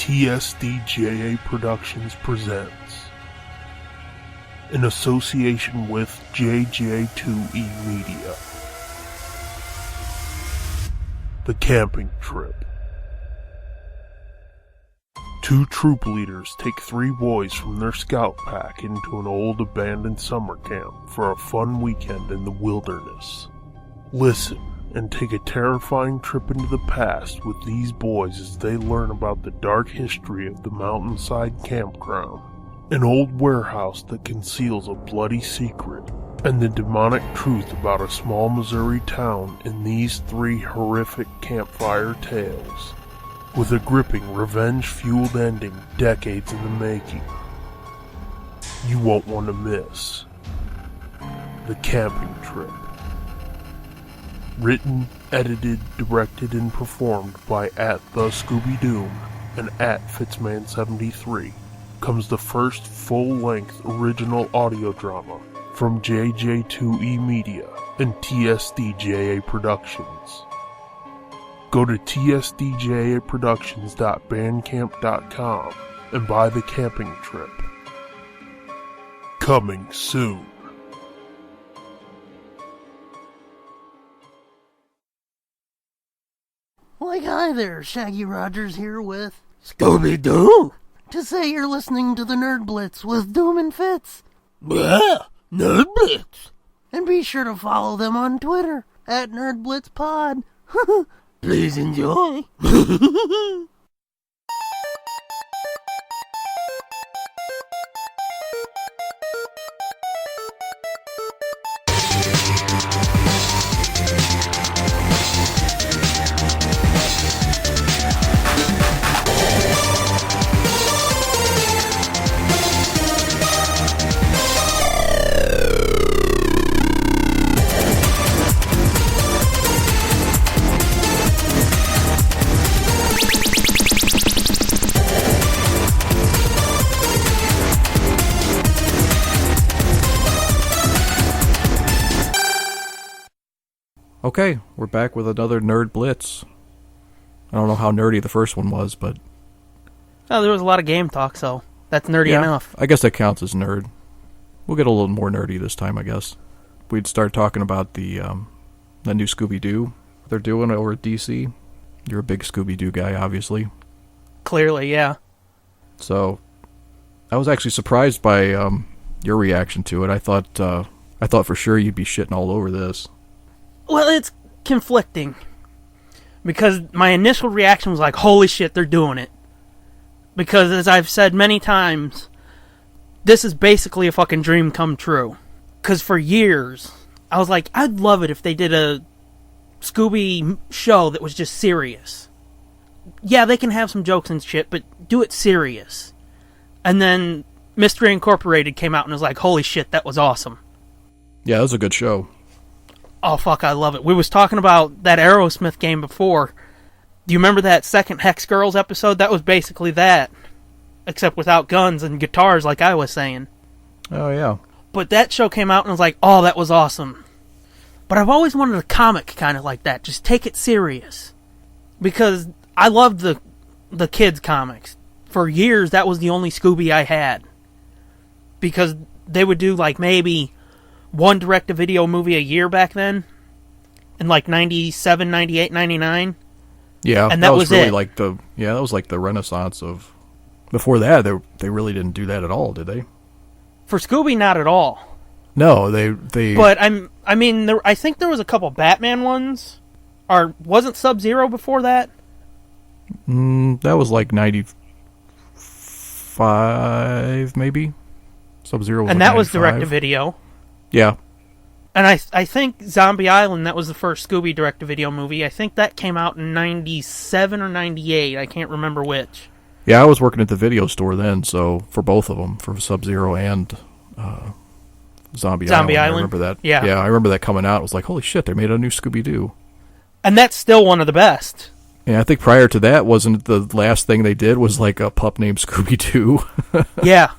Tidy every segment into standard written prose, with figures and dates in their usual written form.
TSDJA Productions presents, in association with JJ2E Media, The Camping Trip. Two troop leaders take three boys from their scout pack into an old abandoned summer camp for a fun weekend in the wilderness. Listen and take a terrifying trip into the past with these boys as they learn about the dark history of the mountainside campground, an old warehouse that conceals a bloody secret, and the demonic truth about a small Missouri town in these three horrific campfire tales, with a gripping revenge-fueled ending decades in the making. You won't want to miss The Camping Trip. Written, edited, directed, and performed by @the Scooby-Doo and @Fitzman73, comes the first full-length original audio drama from JJ2E Media and TSDJA Productions. Go to tsdjaproductions.bandcamp.com and buy The Camping Trip. Coming soon. Like, hi there, Shaggy Rogers here with Scooby-Doo. To say you're listening to the Nerd Blitz with Doom and Fitz. Yeah, Nerd Blitz. And be sure to follow them on Twitter @NerdBlitzPod. Please enjoy. Okay, we're back with another Nerd Blitz. I don't know how nerdy the first one was, but... Oh, there was a lot of game talk, so that's nerdy enough. I guess that counts as nerd. We'll get a little more nerdy this time, I guess. We'd start talking about the new Scooby-Doo they're doing over at DC. You're a big Scooby-Doo guy, obviously. Clearly, yeah. So, I was actually surprised by your reaction to it. I thought for sure you'd be shitting all over this. Well, it's conflicting. Because my initial reaction was like, holy shit, they're doing it. Because, as I've said many times, this is basically a fucking dream come true. Because for years, I was like, I'd love it if they did a Scooby show that was just serious. Yeah, they can have some jokes and shit, but do it serious. And then Mystery Incorporated came out and was like, holy shit, that was awesome. Yeah, that was a good show. Oh, fuck, I love it. We was talking about that Aerosmith game before. Do you remember that second Hex Girls episode? That was basically that. Except without guns and guitars, like I was saying. Oh, yeah. But that show came out and I was like, oh, that was awesome. But I've always wanted a comic kind of like that. Just take it serious. Because I loved the kids' comics. For years, that was the only Scooby I had. Because they would do like maybe one direct-to-video movie a year back then, in like 97, 98, 99. Yeah, and that was really it. That was like the renaissance of... Before that, they really didn't do that at all, did they? For Scooby, not at all. No, they... But, I think there was a couple Batman ones. Or, wasn't Sub-Zero before that? That was like 95, maybe? Sub-Zero was and like that 95. was direct-to-video. Yeah. And I think Zombie Island, that was the first Scooby direct-to-video movie. I think that came out in 97 or 98. I can't remember which. Yeah, I was working at the video store then, so for both of them, for Sub-Zero and Zombie Island. I remember that. Yeah. Yeah, I remember that coming out. It was like, holy shit, they made a new Scooby-Doo. And that's still one of the best. Yeah, I think prior to that, wasn't the last thing they did was like a pup named Scooby-Doo? Yeah.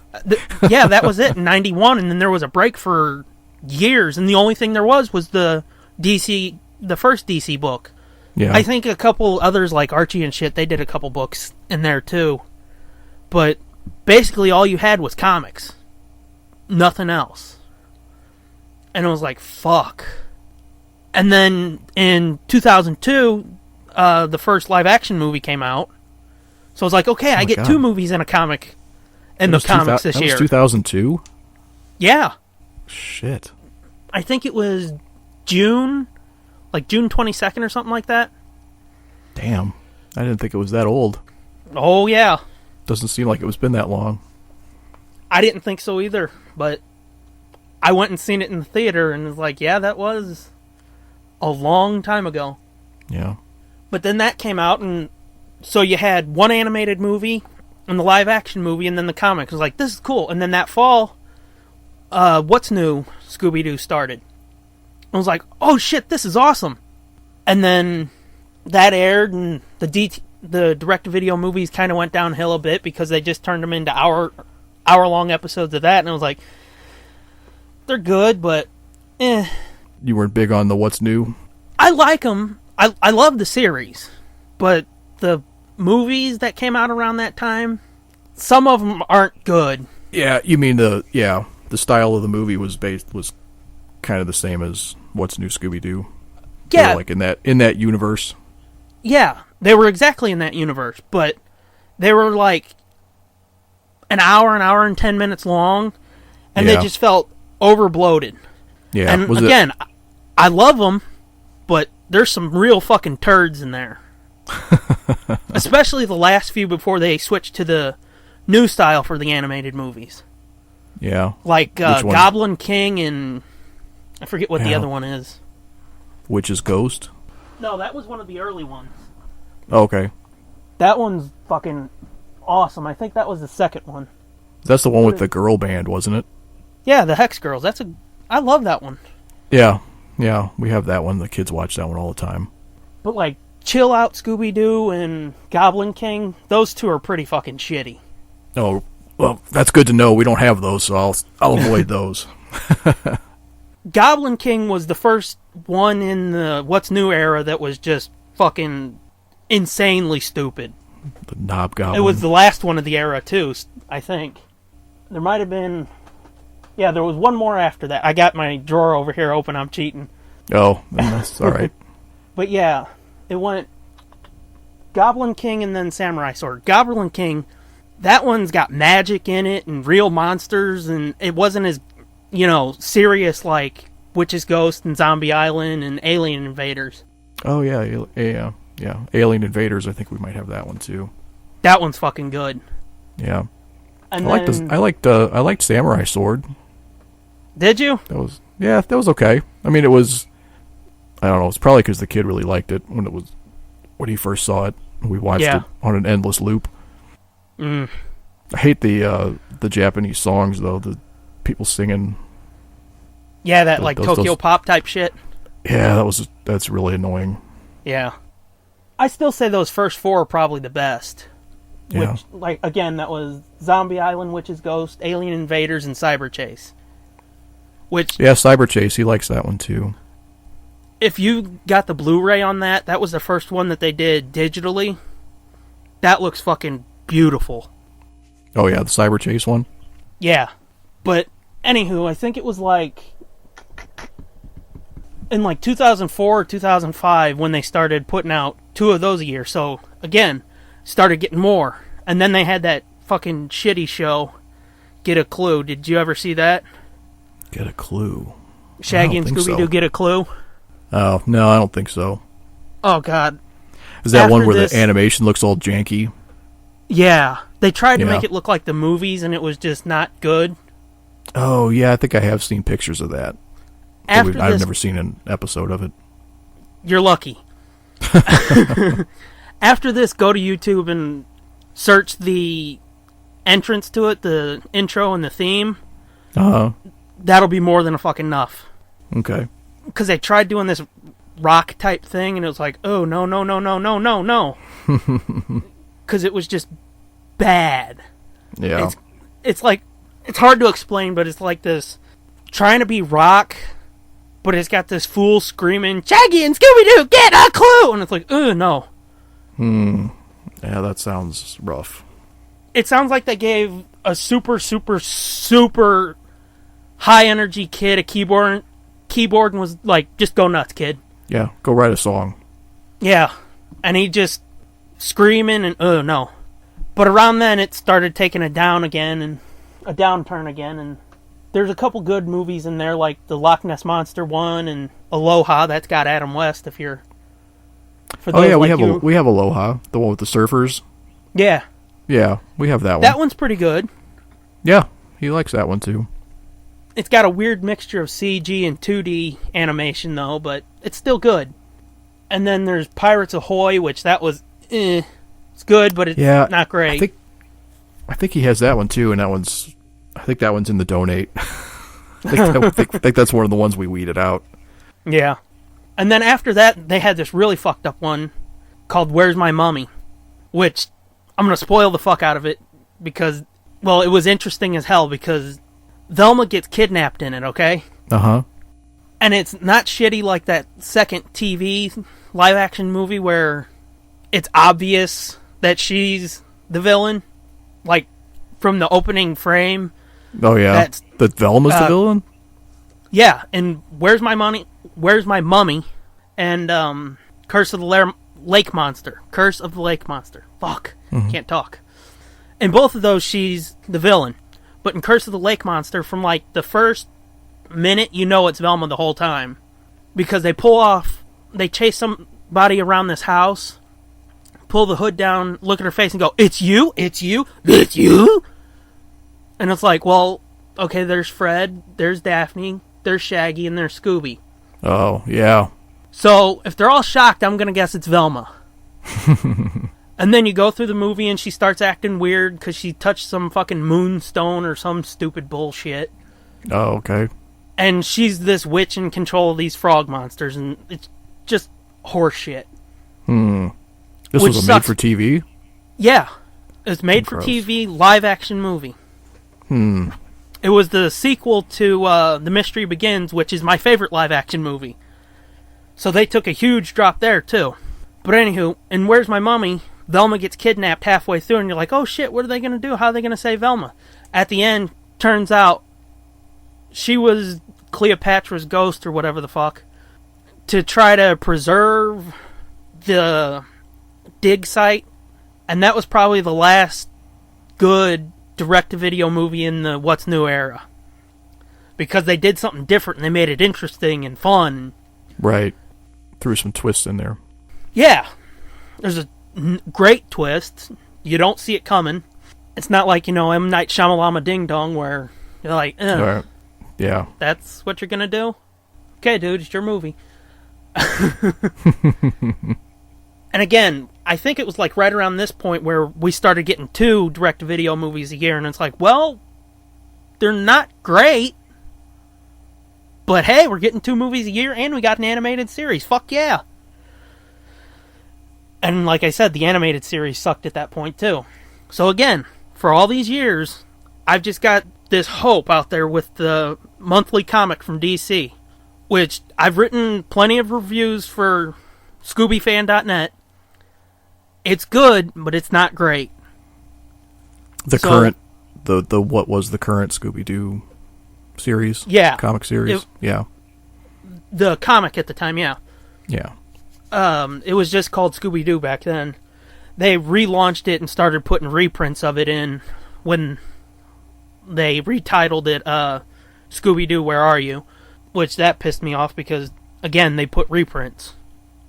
Yeah, that was it in 91, and then there was a break for years, and the only thing there was the first DC book. Yeah. I think a couple others like Archie and shit, they did a couple books in there too. But basically all you had was comics. Nothing else. And it was like, fuck. And then in 2002, the first live-action movie came out. So I was like, okay, I get 2 movies and a comic in the comics this year. That was 2002? Yeah. Shit. I think it was June, like June 22nd or something like that. Damn. I didn't think it was that old. Oh, yeah. Doesn't seem like it was been that long. I didn't think so either, but I went and seen it in the theater and was like, yeah, that was a long time ago. Yeah. But then that came out, and so you had one animated movie and the live action movie and then the comic. It was like, this is cool. And then that fall, What's New? Scooby-Doo started. I was like, oh shit, this is awesome. And then that aired, and the direct-to-video movies kind of went downhill a bit because they just turned them into hour-long episodes of that, and I was like, they're good, but eh. You weren't big on the What's New? I like them. I love the series, but the movies that came out around that time, some of them aren't good. Yeah, you mean the style of the movie was kind of the same as What's New Scooby-Doo. Yeah, like in that universe. Yeah, they were exactly in that universe, but they were like an hour and 10 minutes long, and they just felt overbloated. Yeah, and again, I love them, but there's some real fucking turds in there. Especially the last few before they switched to the new style for the animated movies. Yeah. Like Goblin King and I forget what the other one is. Witch's Ghost? No, that was one of the early ones. Oh, okay. That one's fucking awesome. I think that was the second one. That's the one with the girl band, wasn't it? Yeah, the Hex Girls. I love that one. Yeah. Yeah, we have that one. The kids watch that one all the time. But like Chill Out Scooby-Doo and Goblin King, those two are pretty fucking shitty. Oh, well, that's good to know. We don't have those, so I'll avoid those. Goblin King was the first one in the What's New era that was just fucking insanely stupid. The Knob Goblin. It was the last one of the era, too, I think. There might have been... Yeah, there was one more after that. I got my drawer over here open. I'm cheating. Oh, that's all right. But yeah, it went Goblin King and then Samurai Sword. Goblin King, that one's got magic in it and real monsters, and it wasn't as, serious like Witch's Ghost and Zombie Island and Alien Invaders. Oh, yeah. Alien Invaders, I think we might have that one, too. That one's fucking good. Yeah. And I liked Samurai Sword. Did you? That was okay. I mean, it was, I don't know, it's probably because the kid really liked it when he first saw it. We watched it on an endless loop. I hate the Japanese songs, though, the people singing. Yeah, that Tokyo Pop type shit. Yeah, that's really annoying. Yeah. I still say those first 4 are probably the best. Yeah. Which, again, that was Zombie Island, Witch's Ghost, Alien Invaders, and Cyber Chase. Yeah, Cyber Chase, he likes that one too. If you got the Blu-ray on that, that was the first one that they did digitally. That looks fucking beautiful. Oh yeah, the Cyber Chase one? Yeah. But, anywho, I think it was in 2004 or 2005 when they started putting out 2 of those a year. So, again, started getting more. And then they had that fucking shitty show, Get a Clue. Did you ever see that? Get a Clue. Shaggy and Scooby-Doo Get a Clue? Oh, no, I don't think so. Oh, God. Is that one where the animation looks all janky? Yeah. They tried to make it look like the movies, and it was just not good. Oh, yeah, I think I have seen pictures of that. I've never seen an episode of it. You're lucky. After this, go to YouTube and search the entrance to it, the intro and the theme. Uh-huh. That'll be more than a fucking enough. Okay. Because they tried doing this rock type thing, and it was like, oh, no. Because it was just bad. Yeah. It's hard to explain, but it's like this trying to be rock, but it's got this fool screaming, Shaggy and Scooby-Doo, get a clue! And it's like, no. Yeah, that sounds rough. it sounds like they gave a super, super, super high energy kid a keyboard and was like, just go nuts, kid. Yeah, go write a song. Yeah. And he just screaming and, oh, no. But around then, it started taking a downturn again, and there's a couple good movies in there, like the Loch Ness Monster one and Aloha. That's got Adam West. If you're, for those we have Aloha, the one with the surfers. Yeah, we have that one. That one's pretty good. Yeah, he likes that one too. It's got a weird mixture of CG and 2D animation though, but it's still good. And then there's Pirates Ahoy, which that was, it's good, but it's not great. I think he has that one too, and I think that one's in the donate. I think that's one of the ones we weeded out. Yeah. And then after that, they had this really fucked up one called Where's My Mummy? Which, I'm going to spoil the fuck out of it because, well, it was interesting as hell because Velma gets kidnapped in it, okay? Uh-huh. And it's not shitty like that second TV live-action movie where it's obvious that she's the villain. Like, from the opening frame. Oh, yeah. That Velma's the villain? Yeah, and Where's My Mummy? And Curse of the Lake Monster. Curse of the Lake Monster. Fuck. Can't talk. In both of those, she's the villain. But in Curse of the Lake Monster, from like the first minute, you know it's Velma the whole time. Because they chase somebody around this house, pull the hood down, look at her face and go, It's you? It's you? It's you? And it's like, well, okay, there's Fred, there's Daphne, there's Shaggy, and there's Scooby. Oh, yeah. So, if they're all shocked, I'm going to guess it's Velma. And then you go through the movie and she starts acting weird because she touched some fucking moonstone or some stupid bullshit. Oh, okay. And she's this witch in control of these frog monsters, and it's just horse shit. This was a made-for-TV? Yeah. It's made-for-TV, live-action movie. It was the sequel to The Mystery Begins, which is my favorite live-action movie. So they took a huge drop there, too. But anywho, in Where's My Mummy, Velma gets kidnapped halfway through, and you're like, oh shit, what are they going to do? How are they going to save Velma? At the end, turns out, she was Cleopatra's ghost, or whatever the fuck, to try to preserve the dig site, and that was probably the last good direct-to-video movie in the What's New era. Because they did something different, and they made it interesting and fun. Right. Threw some twists in there. Yeah. There's a great twist. You don't see it coming. It's not like, M. Night Shyamalan Ding Dong, where you're like, Right. Yeah. That's what you're gonna do? Okay, dude, it's your movie. And again, I think it was like right around this point where we started getting 2 direct-to-video movies a year, and it's like, well, they're not great, but hey, we're getting 2 movies a year, and we got an animated series. Fuck yeah. And like I said, the animated series sucked at that point, too. So again, for all these years, I've just got this hope out there with the monthly comic from DC, which I've written plenty of reviews for ScoobyFan.net. It's good, but it's not great. What was the current Scooby-Doo series? Yeah. Comic series? Yeah. The comic at the time, yeah. Yeah. It was just called Scooby-Doo back then. They relaunched it and started putting reprints of it in when they retitled it Scooby-Doo, Where Are You? Which that pissed me off because, again, they put reprints.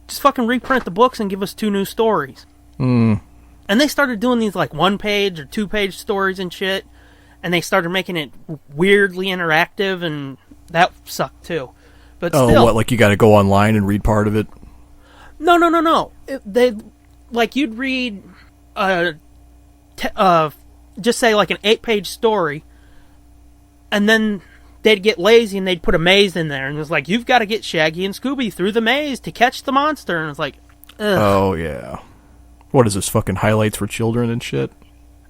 Just fucking reprint the books and give us 2 new stories. And they started doing these like 1-page or 2-page stories and shit, and they started making it weirdly interactive, and that sucked too. But still, what, like you gotta go online and read part of it? No. You'd read just say like an 8-page story, and then they'd get lazy and they'd put a maze in there, and it was like, you've got to get Shaggy and Scooby through the maze to catch the monster, and it's like, ugh. Oh yeah. What is this, fucking highlights for children and shit?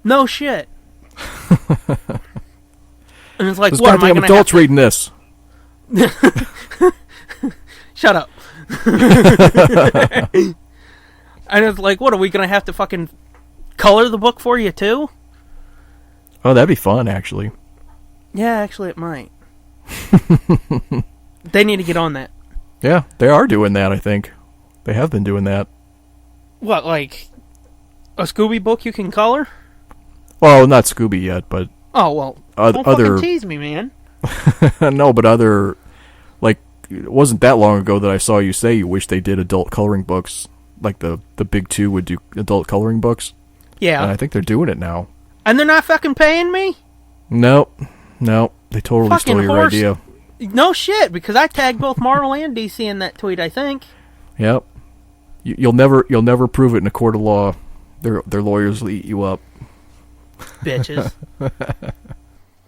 No shit. And it's like, this what am I goddamn adults reading this? Shut up. And it's like, what, are we going to have to fucking color the book for you too? Oh, that'd be fun, actually. Yeah, actually, it might. They need to get on that. Yeah, they are doing that, I think. They have been doing that. What, like a Scooby book you can color? Well, not Scooby yet, but... Oh, well, don't other... fucking tease me, man. No, but other... Like, it wasn't that long ago that I saw you say you wish they did adult coloring books. Like the big two would do adult coloring books. Yeah. And I think they're doing it now. And they're not fucking paying me? Nope. They totally Fucking stole your horse. idea. No shit, because I tagged both Marvel and DC in that tweet, I think. Yep. You'll never prove it in a court of law. Their lawyers will eat you up. Bitches.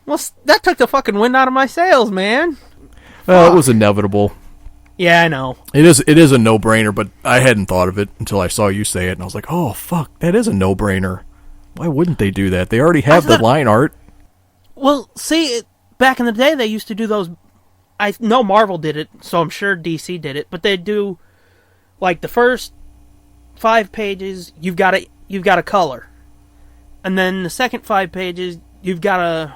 Well, that took the fucking wind out of my sails, man. Well, it was inevitable. Yeah, I know. It is a no-brainer, but I hadn't thought of it until I saw you say it, and I was like, oh, fuck, that is a no-brainer. Why wouldn't they do that? They already have the line art. Well, see, back in the day, they used to do those... I know Marvel did it, so I'm sure DC did it, but they'd do, like, the first 5 pages, you've got to color. And then the second 5 pages, you've got to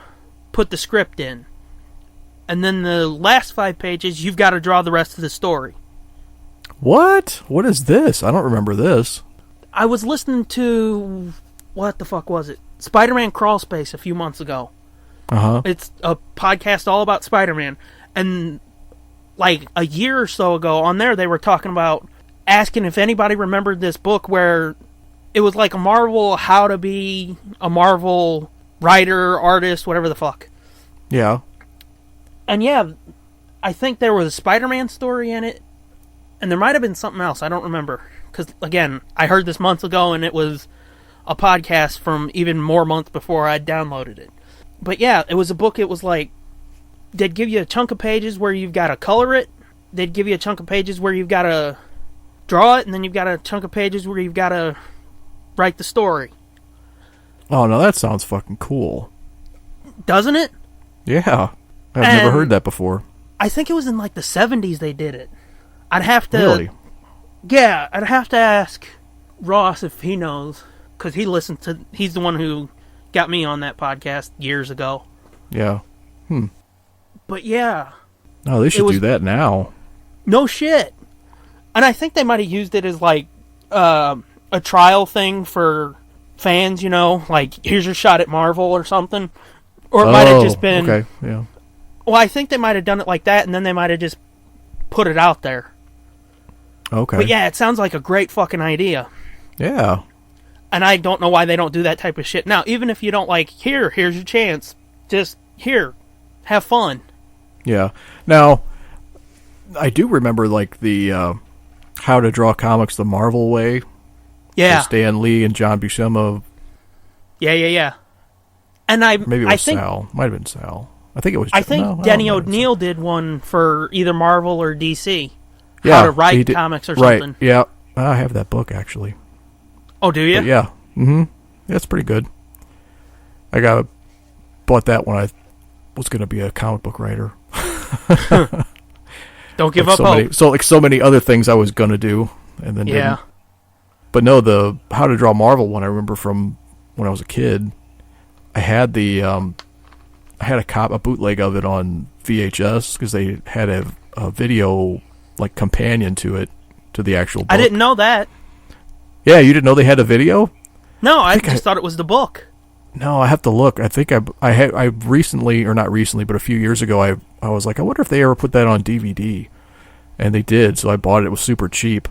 put the script in. And then the last 5 pages, you've got to draw the rest of the story. What? What is this? I don't remember this. I was listening to... What the fuck was it? Spider-Man Crawl Space a few months ago. Uh-huh. It's a podcast all about Spider-Man. And, like, a year or so ago on there, they were talking about asking if anybody remembered this book where it was like a Marvel, how to be a Marvel writer, artist, whatever the fuck. Yeah. And yeah, I think there was a Spider-Man story in it, and there might have been something else. I don't remember. Because, again, I heard this months ago, and it was a podcast from even more months before I'd downloaded it. But yeah, it was a book, it was like, they'd give you a chunk of pages where you've got to color it, they'd give you a chunk of pages where you've got to draw it, and then you've got a chunk of pages where you've got to write the story. Oh, no, that sounds fucking cool. Doesn't it? Yeah. I've never heard that before. I think it was in like the 70s they did it. I'd have to... Really? Yeah, I'd have to ask Ross if he knows, because he's the one who got me on that podcast years ago. Yeah. But yeah. Oh, they should do that now. No shit. And I think they might have used it as like a trial thing for fans, you know, like here's your shot at Marvel or something. Or it might have just been... Okay, yeah. Well, I think they might have done it like that, and then they might have just put it out there. Okay. But yeah, it sounds like a great fucking idea. Yeah. And I don't know why they don't do that type of shit. Now, even if you don't like, here's your chance. Just, have fun. Yeah. Now, I do remember, like, the How to Draw Comics the Marvel Way. Yeah. Stan Lee and John Buscema. Yeah. And Maybe it was think, Sal. Might have been Sal. I think it was... I think Denny O'Neil did one for either Marvel or DC. Yeah, How to write comics or something. Right, yeah. I have that book, actually. Oh, do you? But yeah. Mm-hmm. Yeah, it's pretty good. I bought that when I was going to be a comic book writer. Don't give like up hope. So many other things I was going to do, and then didn't. But no, the How to Draw Marvel one I remember from when I was a kid. I had a bootleg of it on VHS because they had a video like companion to it, to the actual book. I didn't know that. Yeah, you didn't know they had a video? No, I just thought it was the book. No, I have to look. I think I recently, or not recently, but a few years ago, I was like, I wonder if they ever put that on DVD, and they did. So I bought it. It was super cheap.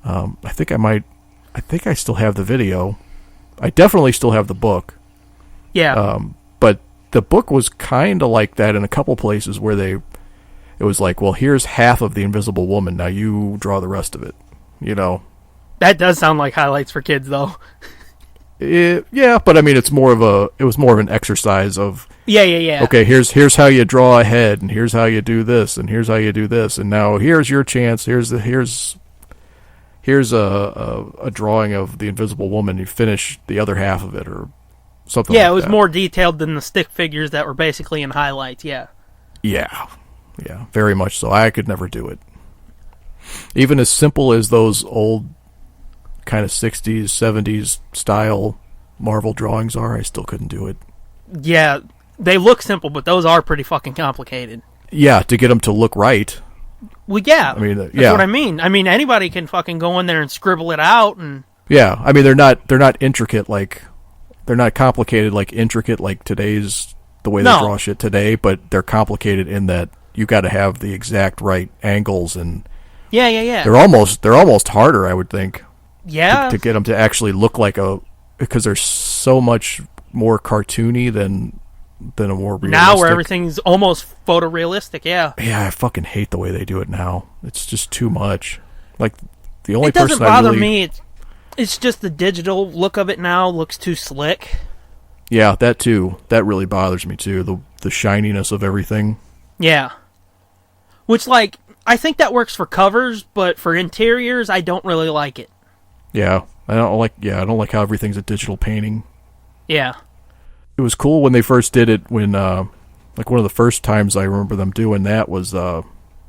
I think I still have the video. I definitely still have the book. Yeah. But the book was kind of like that in a couple places where it was like, well, here's half of the Invisible Woman. Now you draw the rest of it. You know. That does sound like highlights for kids, though. Yeah, but I mean, it was more of an exercise of. Yeah. Okay, here's how you draw a head, and here's how you do this, and here's how you do this, and now here's your chance. Here's a drawing of the Invisible Woman. You finish the other half of it, or something. Yeah, like it was that. more detailed than the stick figures that were basically in highlights. Yeah. Yeah, very much so. I could never do it. Even as simple as those old kind of 60s, 70s style Marvel drawings are, I still couldn't do it. Yeah, they look simple, but those are pretty fucking complicated. Yeah, to get them to look right. Well, yeah, I mean, that's what I mean. I mean, anybody can fucking go in there and scribble it out, and yeah, I mean, they're not intricate they're not complicated intricate like today's the way they draw shit today, but they're complicated in that you got to have the exact right angles and yeah. They're almost harder, I would think. Yeah, to get them to actually look because they're so much more cartoony than a more realistic. Now where everything's almost photorealistic, yeah. Yeah, I fucking hate the way they do it now. It's just too much. Like, the only it doesn't person bother I really... me. It's just the digital look of it now looks too slick. Yeah, that too. That really bothers me too. The shininess of everything. Yeah. Which, I think that works for covers, but for interiors, I don't really like it. Yeah, I don't like how everything's a digital painting. Yeah. It was cool when they first did it when, one of the first times I remember them doing that was, that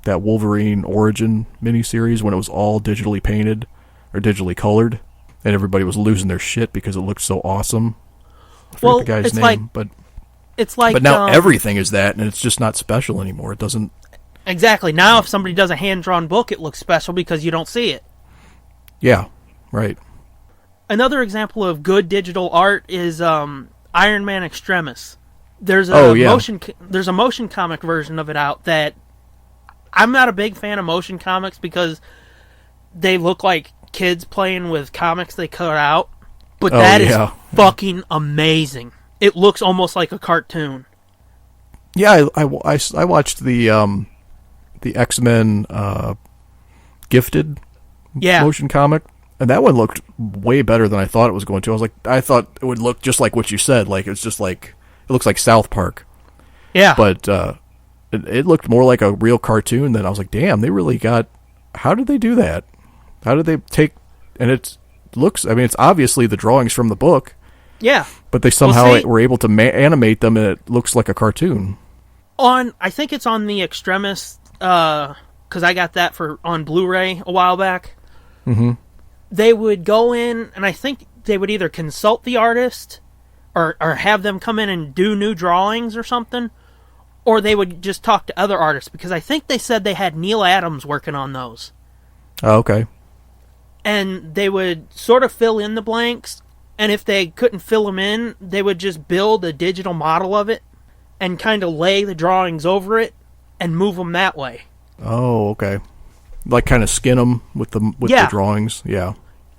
Wolverine Origin miniseries when it was all digitally painted or digitally colored and everybody was losing their shit because it looked so awesome. I forget the guy's name, but now everything is that and it's just not special anymore. It doesn't... Exactly. Now if somebody does a hand-drawn book, it looks special because you don't see it. Yeah, right. Another example of good digital art is Iron Man Extremis. There's a motion comic version of it out that I'm not a big fan of motion comics because they look like kids playing with comics they cut out. But that is fucking amazing. It looks almost like a cartoon. Yeah, I watched the X-Men Gifted motion comic. And that one looked way better than I thought it was going to. I thought it would look just like what you said. Like, it's just it looks like South Park. Yeah. But it looked more like a real cartoon than I was like, damn, they really how did they do that? How did they take, and it's obviously the drawings from the book. Yeah. But they somehow were able to animate them and it looks like a cartoon. I think it's on the Extremis, because I got that on Blu-ray a while back. Mm-hmm. They would go in, and I think they would either consult the artist or have them come in and do new drawings or something, or they would just talk to other artists, because I think they said they had Neil Adams working on those. Oh, okay. And they would sort of fill in the blanks, and if they couldn't fill them in, they would just build a digital model of it and kind of lay the drawings over it and move them that way. Oh, okay. Like kind of skin them with the drawings, yeah.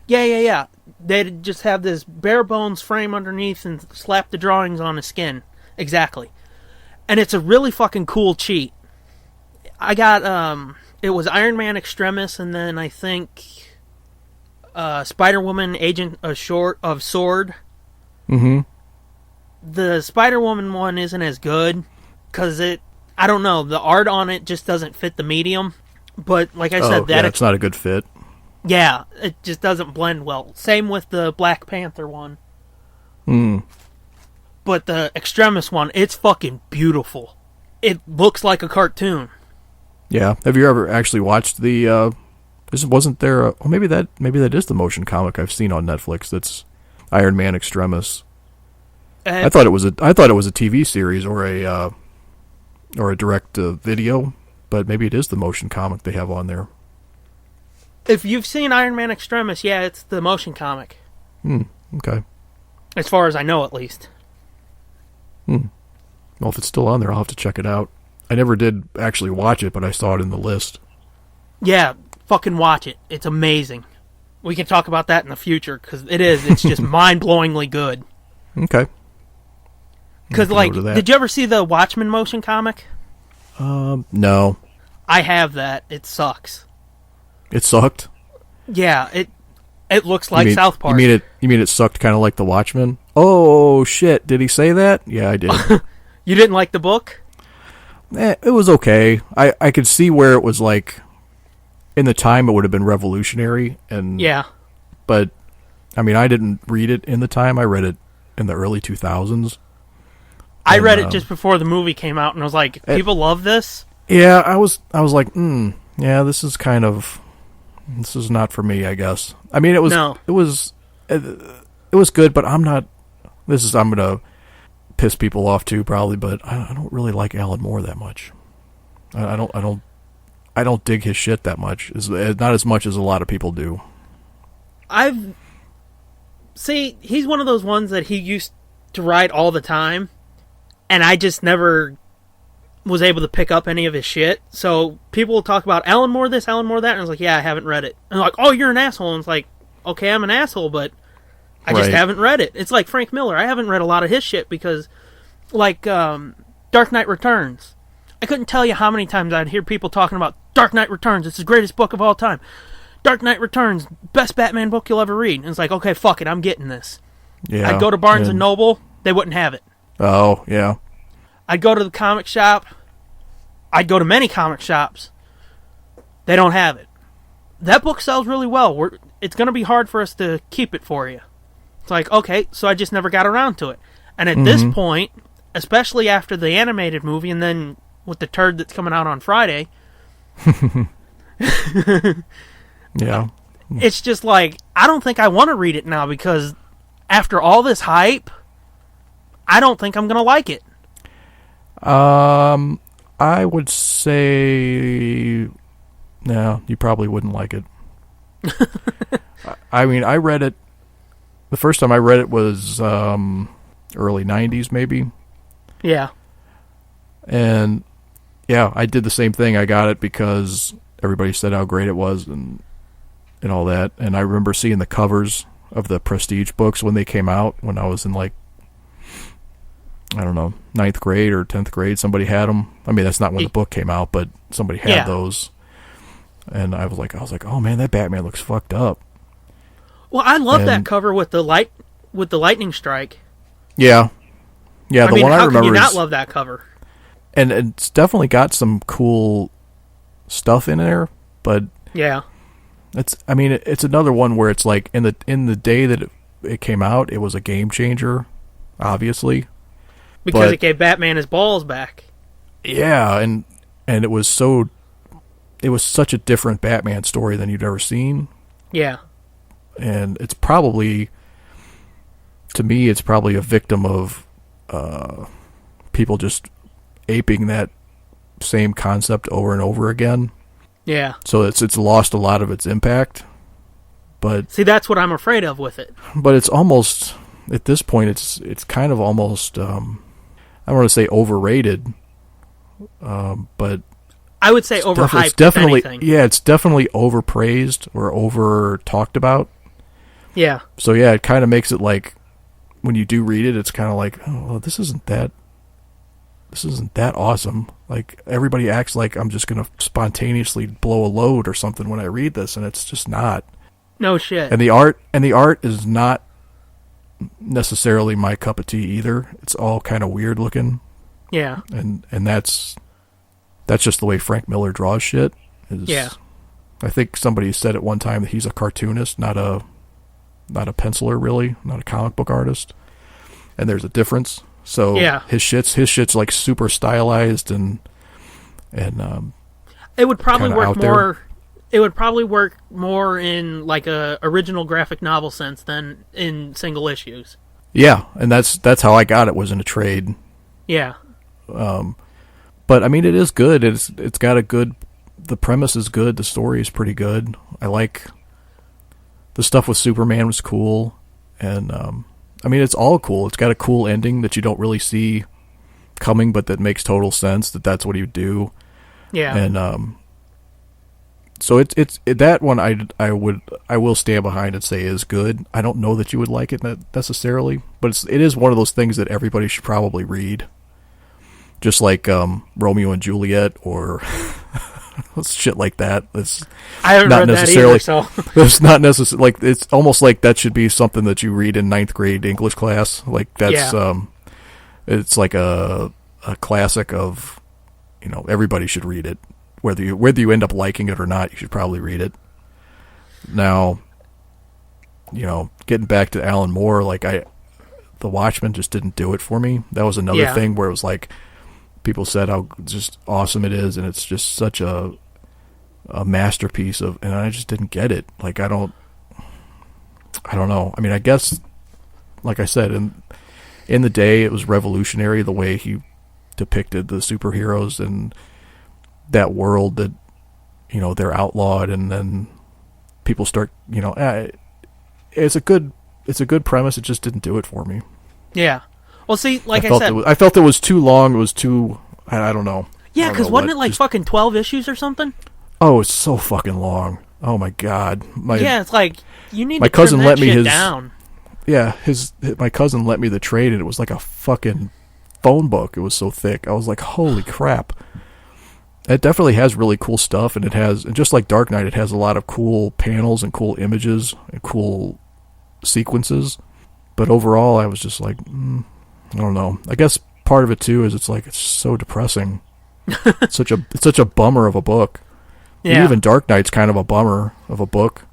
Yeah. They'd just have this bare bones frame underneath and slap the drawings on the skin. Exactly. And it's a really fucking cool cheat. I got, it was Iron Man Extremis, and then I think Spider-Woman Agent of Sword. Mm-hmm. The Spider-Woman one isn't as good, because I don't know, the art on it just doesn't fit the medium. But like I said, it's not a good fit. Yeah, it just doesn't blend well. Same with the Black Panther one. Hmm. But the Extremis one, it's fucking beautiful. It looks like a cartoon. Yeah. Have you ever actually watched the? Wasn't there? Maybe that is the motion comic I've seen on Netflix. That's Iron Man Extremis. I thought it was a TV series or a direct video. But maybe it is the motion comic they have on there. If you've seen Iron Man Extremis, yeah, it's the motion comic. Okay. As far as I know, at least. Well, if it's still on there, I'll have to check it out. I never did actually watch it, but I saw it in the list. Yeah, fucking watch it. It's amazing. We can talk about that in the future, because it's just mind-blowingly good. Okay. Because, did you ever see the Watchmen motion comic? No. I have that. It sucks. It sucked? Yeah, it looks like South Park. You mean it sucked kind of like The Watchmen? Oh, shit. Did he say that? Yeah, I did. You didn't like the book? It was okay. I could see where it was like, in the time it would have been revolutionary. Yeah. But, I mean, I didn't read it in the time. I read it in the early 2000s. I read it just before the movie came out, and I was like, people love this? Yeah, I was like, yeah, this is not for me, I guess. I mean, it was good, but I'm gonna piss people off too, probably, but I don't really like Alan Moore that much. I don't dig his shit that much. Not as much as a lot of people do. He's one of those ones that he used to write all the time, and I just never was able to pick up any of his shit. So people will talk about Alan Moore this, Alan Moore that, and I was like, yeah, I haven't read it. And they're like, oh, you're an asshole. And it's like, okay, I'm an asshole, but I just haven't read it. It's like Frank Miller. I haven't read a lot of his shit because, like, Dark Knight Returns. I couldn't tell you how many times I'd hear people talking about Dark Knight Returns. It's the greatest book of all time. Dark Knight Returns, best Batman book you'll ever read. And it's like, okay, fuck it, I'm getting this. Yeah. I'd go to Barnes & Noble, they wouldn't have it. Oh, yeah. I'd go to the comic shop. I'd go to many comic shops. They don't have it. That book sells really well. It's going to be hard for us to keep it for you. It's like, okay, so I just never got around to it. And at this point, especially after the animated movie and then with the turd that's coming out on Friday, yeah, it's just like, I don't think I want to read it now because after all this hype, I don't think I'm going to like it. I would say, no, you probably wouldn't like it. I mean, I read it, the first time I read it was early 90s maybe. Yeah. And yeah, I did the same thing. I got it because everybody said how great it was and all that. And I remember seeing the covers of the Prestige books when they came out when I was in, like, I don't know, 9th grade or 10th grade. Somebody had them. I mean, that's not when the book came out, but somebody had those. And I was like, oh man, that Batman looks fucked up. Well, I love that cover with the lightning strike. Yeah. Yeah, the one I remember how can you not love that cover? And it's definitely got some cool stuff in there, but yeah. It's another one where it's like in the day that it came out, it was a game changer, obviously. Because it gave Batman his balls back. Yeah, and it was such a different Batman story than you'd ever seen. Yeah. And it's probably, to me, it's probably a victim of people just aping that same concept over and over again. Yeah. So it's lost a lot of its impact. But see, that's what I'm afraid of with it. But it's almost, at this point, it's kind of almost, I don't want to say overrated, but I would say overhyped. It's definitely, it's definitely overpraised or over talked about. Yeah. So yeah, it kind of makes it like, when you do read it, it's kind of like, oh, well, this isn't that awesome. Like, everybody acts like I'm just gonna spontaneously blow a load or something when I read this, and it's just not. No shit. And the art is not necessarily my cup of tea either. It's all kind of weird looking. Yeah. And that's just the way Frank Miller draws shit. Yeah. I think somebody said at one time that he's a cartoonist, not a penciler, really, not a comic book artist. And there's a difference. So yeah. his shit's like super stylized and it would probably work more. There. It would probably work more in like a original graphic novel sense than in single issues. Yeah, and that's how I got it, was in a trade. Yeah. But I mean, it is good. It's got a good. The premise is good. The story is pretty good. I like the stuff with Superman was cool, and I mean, it's all cool. It's got a cool ending that you don't really see coming, but that makes total sense. That's what he would do. Yeah. And so it's that one I will stand behind and say is good. I don't know that you would like it necessarily, but it is one of those things that everybody should probably read. Just like Romeo and Juliet or shit like that. I haven't read that either, so it's not necessarily like, it's almost like that should be something that you read in 9th grade English class. Like that's it's like a classic of, everybody should read it. Whether you end up liking it or not, you should probably read it. Now, getting back to Alan Moore, like The Watchmen just didn't do it for me. That was another thing where it was like, people said how just awesome it is, and it's just such a masterpiece and I just didn't get it. Like, I don't know. I mean, I guess, like I said, in the day, it was revolutionary the way he depicted the superheroes and that world that, you know, they're outlawed, and then people start, you know, it's a good premise. It just didn't do it for me. Yeah. Well, see, like I said, I felt it was too long. It was too, I don't know. Yeah, because wasn't it like fucking 12 issues or something? Oh, it's so fucking long. Oh my god. Yeah, it's like you need my to cousin trim that let me shit his down. Yeah, my cousin let me the trade, and it was like a fucking phone book. It was so thick. I was like, holy crap. It definitely has really cool stuff, and it has, just like Dark Knight, it has a lot of cool panels and cool images and cool sequences. But overall, I was just like, I don't know. I guess part of it too is it's so depressing. It's such a bummer of a book. Yeah. And even Dark Knight's kind of a bummer of a book.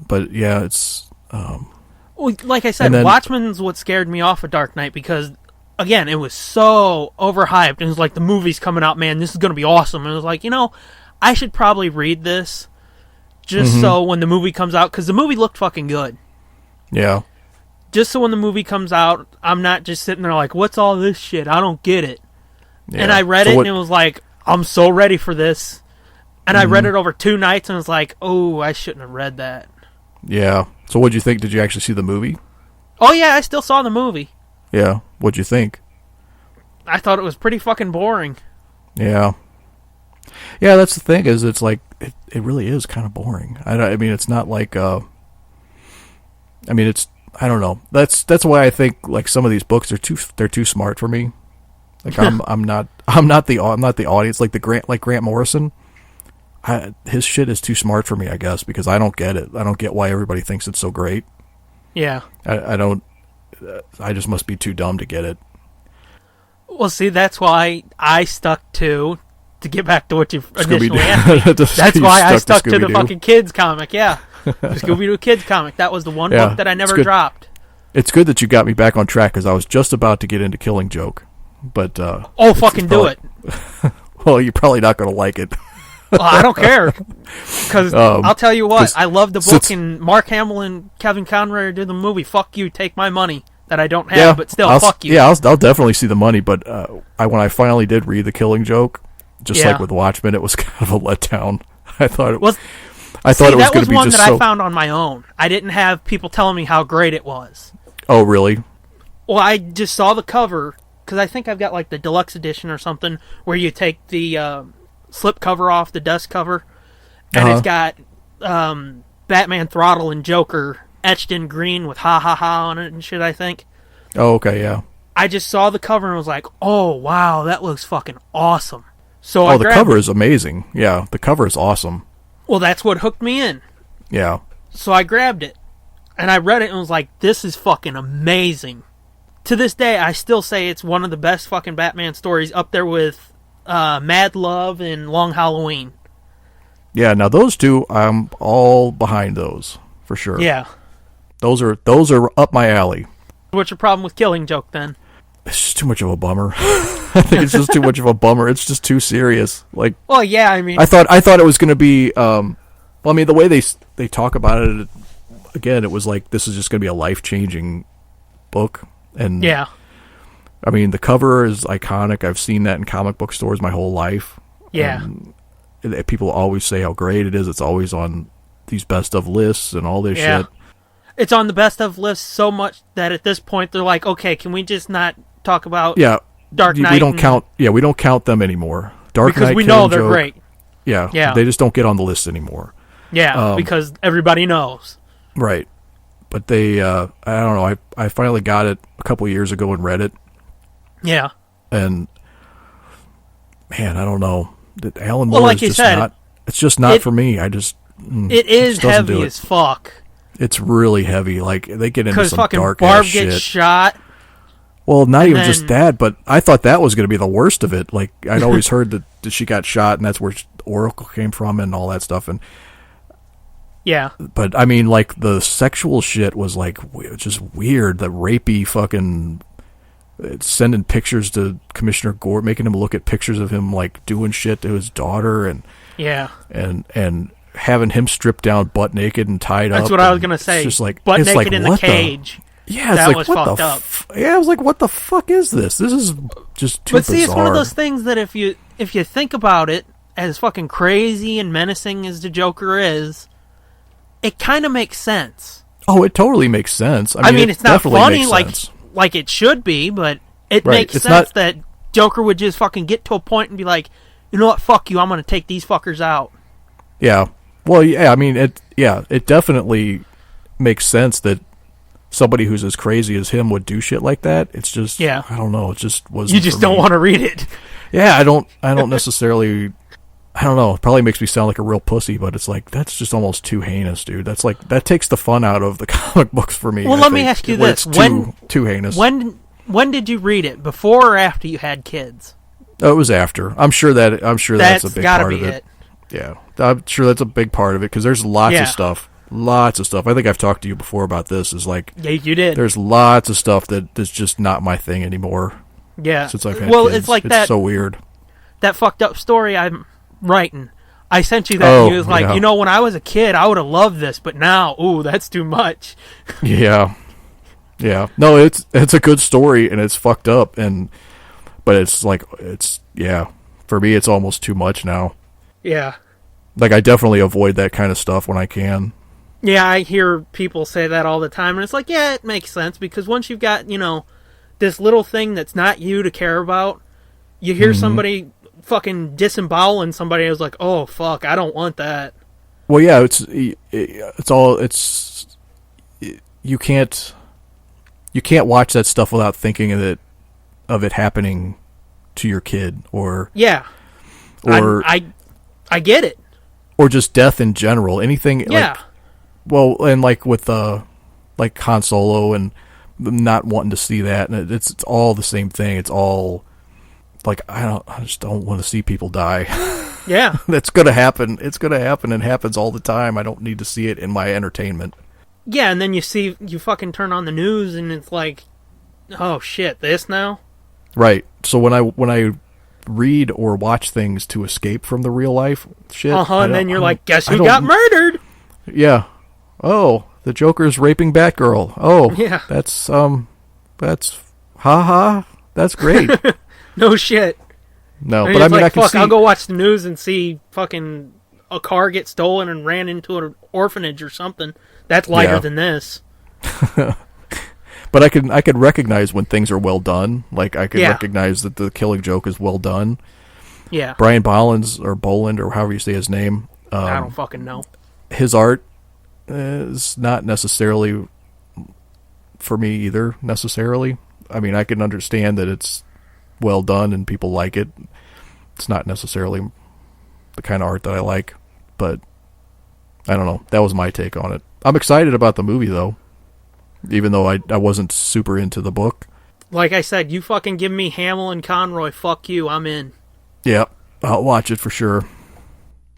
But yeah, it's Well, like I said, Watchmen's what scared me off of Dark Knight, because again, it was so overhyped. It was like, the movie's coming out, man, this is going to be awesome. And it was like, you know, I should probably read this just so when the movie comes out, because the movie looked fucking good. Yeah. Just so when the movie comes out, I'm not just sitting there like, what's all this shit? I don't get it. Yeah. And I read it, and it was like, I'm so ready for this. And I read it over 2 nights, and I was like, oh, I shouldn't have read that. Yeah. So what'd you think? Did you actually see the movie? Oh, yeah, I still saw the movie. Yeah. What'd you think? I thought it was pretty fucking boring. Yeah. Yeah, that's the thing, is it's like, it really is kind of boring. I mean, it's not like, I don't know. That's why I think, like, some of these books they're too smart for me. Like, I'm not the audience, like Grant Morrison. His shit is too smart for me, I guess, because I don't get it. I don't get why everybody thinks it's so great. Yeah. I don't. I just must be too dumb to get it. Well, see, that's why I stuck to get back to what you initially asked me. That's why I stuck to the fucking kids comic, yeah. The Scooby-Doo kids comic. That was the one book that I never dropped. It's good that you got me back on track, because I was just about to get into Killing Joke. But, fucking do it. Well, you're probably not going to like it. Well, I don't care, because I'll tell you what, I love the book, and Mark Hamill and Kevin Conroy did the movie. Fuck you, take my money that I don't have, but still, fuck you. Yeah, I'll definitely see the money, but when I finally did read The Killing Joke, just like with Watchmen, it was kind of a letdown. I thought it was going to be just so... That was one that I found on my own. I didn't have people telling me how great it was. Oh, really? Well, I just saw the cover, because I think I've got like the deluxe edition or something, where you take the slip cover off, the dust cover, and it's got Batman, Throttle, and Joker etched in green with ha ha ha on it and shit, I think. Oh, okay, yeah. I just saw the cover and was like, oh, wow, that looks fucking awesome. So the cover is amazing. Yeah, the cover is awesome. Well, that's what hooked me in. Yeah. So I grabbed it, and I read it and was like, this is fucking amazing. To this day, I still say it's one of the best fucking Batman stories, up there with Mad Love and Long Halloween. Yeah, now those two, I'm all behind those, for sure. Yeah. Those are up my alley. What's your problem with Killing Joke, then? It's just too much of a bummer. I think it's just too much of a bummer. It's just too serious. Like, well, yeah, I mean, I thought it was going to be. Well, I mean, the way they talk about it, again, it was like, this is just going to be a life-changing book, and yeah. I mean, the cover is iconic. I've seen that in comic book stores my whole life. Yeah. And people always say how great it is. It's always on these best of lists and all this shit. It's on the best of lists so much that at this point they're like, okay, can we just not talk about Dark Knight? We don't count. Yeah, we don't count them anymore. Dark Knight, because we know they're great. Yeah, yeah. They just don't get on the list anymore. Yeah, because everybody knows. Right. But they, I don't know. I finally got it a couple years ago and read it. Yeah. And man, I don't know. Alan Moore like is just not. It's just not for me. It is heavy as fuck. It's really heavy. Like, they get into some dark Barb ass shit. gets shot. Well, not even just that, but I thought that was going to be the worst of it. Like, I'd always heard that she got shot, and that's where Oracle came from, and all that stuff. And yeah, but I mean, like, the sexual shit was like just weird. The rapey fucking sending pictures to Commissioner Gordon, making him look at pictures of him like doing shit to his daughter, and and having him stripped down butt naked and tied up. That's what I was gonna say. It's just like butt naked in the cage. Yeah, it's that like, was what fucked the up. Yeah, I was like, what the fuck is this? This is just too But see, bizarre. it's one of those things that if you think about it, as fucking crazy and menacing as the Joker is, it kind of makes sense. Oh, it totally makes sense. I mean, it's not definitely funny makes like sense. like it should be, but it Right, makes it's sense not- that Joker would just fucking get to a point and be like, you know what, fuck you, I'm gonna take these fuckers out. Yeah. Well, yeah, I mean, it definitely makes sense that somebody who's as crazy as him would do shit like that. It's just, Yeah. I don't know, it just wasn't You just for don't me. want to read it. Yeah, I don't necessarily, I don't know, it probably makes me sound like a real pussy, but it's like, that's just almost too heinous, dude. That's like, that takes the fun out of the comic books for me. Well, I let me think, ask you where this. it's When- too heinous. When did you read it? Before or after you had kids? Oh, it was after. I'm sure that's a big gotta part be of it. Yeah, I'm sure that's a big part of it because there's lots Yeah. of stuff. Lots of stuff. I think I've talked to you before about this. Is like, Yeah, you did. there's lots of stuff that is just not my thing anymore. Yeah. Since I've had well, kids. it's like it's that so weird. that fucked up story I'm writing. I sent you that Oh, and you was like, yeah. you know, when I was a kid, I would have loved this, but now, ooh, that's too much. Yeah, yeah. No, it's a good story and it's fucked up but it's like for me it's almost too much now. Yeah. Like I definitely avoid that kind of stuff when I can. Yeah, I hear people say that all the time, and it's like, yeah, it makes sense, because once you've got, you know, this little thing that's not you to care about, you hear somebody fucking disemboweling somebody, I was like, oh, fuck, I don't want that. Well, yeah, you can't watch that stuff without thinking of it happening to your kid or I get it. or just death in general. Anything Yeah. like, well, and like with like Han Solo and not wanting to see that, and it's all the same thing. It's all like I just don't want to see people die. Yeah. That's gonna happen. It's gonna happen and happens all the time. I don't need to see it in my entertainment. Yeah, and then you fucking turn on the news and it's like, oh shit, this now? Right. So when I read or watch things to escape from the real life shit, And then you're like, guess I who don't- got murdered? Yeah. Oh, the Joker's raping Batgirl. Oh, Yeah. That's haha. That's great. No shit. No, And but I it's mean, like, I can fuck, see. I'll go watch the news and see fucking a car get stolen and ran into an orphanage or something. That's lighter Yeah. than this. But I could recognize when things are well done. Like I could Yeah. recognize that the Killing Joke is well done. Yeah. Brian Boland or however you say his name. I don't fucking know. His art is not necessarily for me either. Necessarily, I mean, I can understand that it's well done and people like it. It's not necessarily the kind of art that I like, but I don't know. That was my take on it. I'm excited about the movie though, even though I wasn't super into the book. Like I said, you fucking give me Hamill and Conroy, fuck you, I'm in. Yeah, I'll watch it for sure,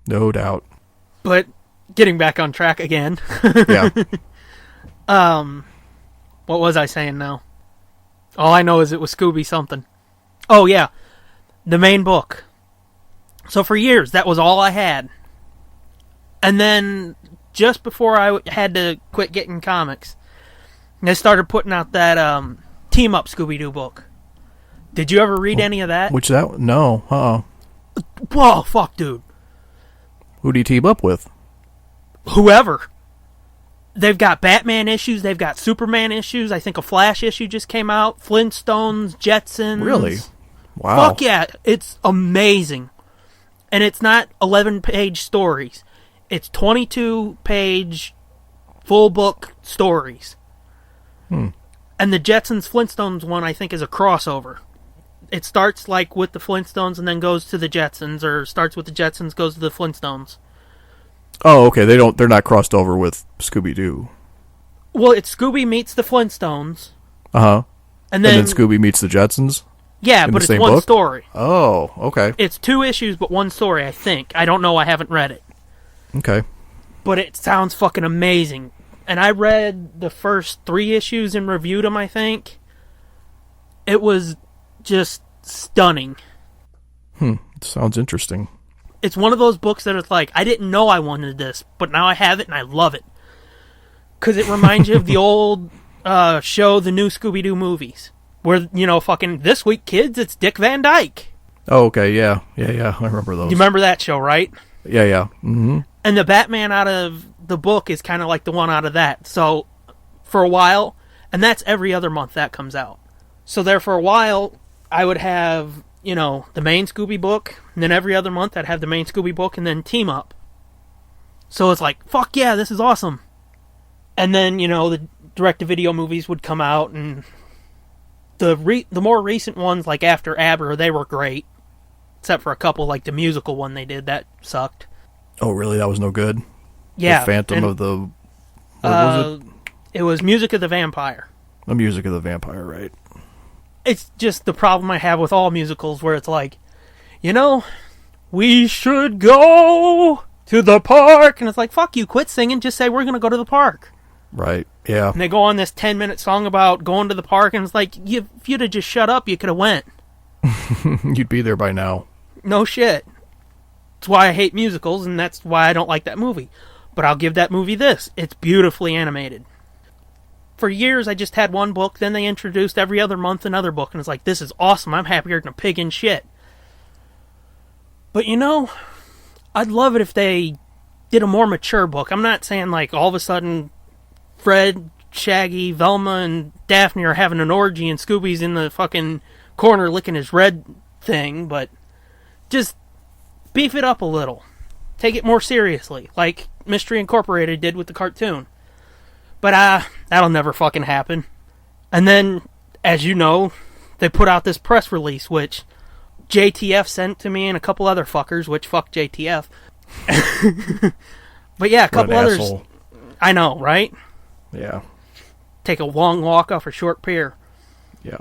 no doubt. But getting back on track again. Yeah. What was I saying now? All I know is it was Scooby something. Oh yeah, the main book. So for years, that was all I had. And then, just before I had to quit getting comics, they started putting out that team-up Scooby-Doo book. Did you ever read any of that? Which that no, Whoa, fuck, dude. Who do you team up with? Whoever. They've got Batman issues, they've got Superman issues, I think a Flash issue just came out, Flintstones, Jetsons. Really? Wow. Fuck yeah, it's amazing. And it's not 11-page stories. It's 22-page full book stories. And the Jetsons Flintstones one I think is a crossover. It starts like with the Flintstones and then goes to the Jetsons, or starts with the Jetsons, goes to the Flintstones. Oh, okay. They're not crossed over with Scooby-Doo. Well, it's Scooby meets the Flintstones. Uh-huh. And And then, then Scooby meets the Jetsons? yeah, in but the it's same one book? story. Oh, okay. It's 2 issues, but 1 story, I think. I don't know, I haven't read it. Okay. But it sounds fucking amazing. And I read the first 3 issues and reviewed them, I think. It was just stunning. Sounds interesting. It's one of those books that it's like, I didn't know I wanted this, but now I have it and I love it. Because it reminds you of the old show the new Scooby-Doo movies. Where, fucking this week, kids, it's Dick Van Dyke. Oh, okay, yeah. I remember those. You remember that show, right? Yeah. Mm-hmm. And the Batman out of the book is kind of like the one out of that. So, for a while, and that's every other month that comes out. So there for a while, I would have, the main Scooby book, and then every other month I'd have the main Scooby book, and then Team Up. So it's like, fuck yeah, this is awesome. And then, the direct-to-video movies would come out, and the more recent ones, like after Aber, they were great. Except for a couple, like the musical one they did, that sucked. Oh, really? That was no good? Yeah. The Phantom of the... What was it? It was Music of the Vampire. The Music of the Vampire, right. It's just the problem I have with all musicals, where it's like, we should go to the park. And it's like, fuck you, quit singing, just say we're going to go to the park. Right, yeah. And they go on this 10-minute song about going to the park, and it's like, if you'd have just shut up, you could have went. You'd be there by now. No shit. That's why I hate musicals, and that's why I don't like that movie. But I'll give that movie this. It's beautifully animated. For years, I just had one book, then they introduced every other month another book, and it's like, this is awesome, I'm happier than a pig in shit. But I'd love it if they did a more mature book. I'm not saying, like, all of a sudden, Fred, Shaggy, Velma, and Daphne are having an orgy, and Scooby's in the fucking corner licking his red thing, but just beef it up a little. Take it more seriously, like Mystery Incorporated did with the cartoon. But that'll never fucking happen. And then, as you know, they put out this press release, which JTF sent to me and a couple other fuckers, which fuck JTF. But yeah, a couple others. Asshole. I know, right? Yeah. Take a long walk off a short pier. Yeah.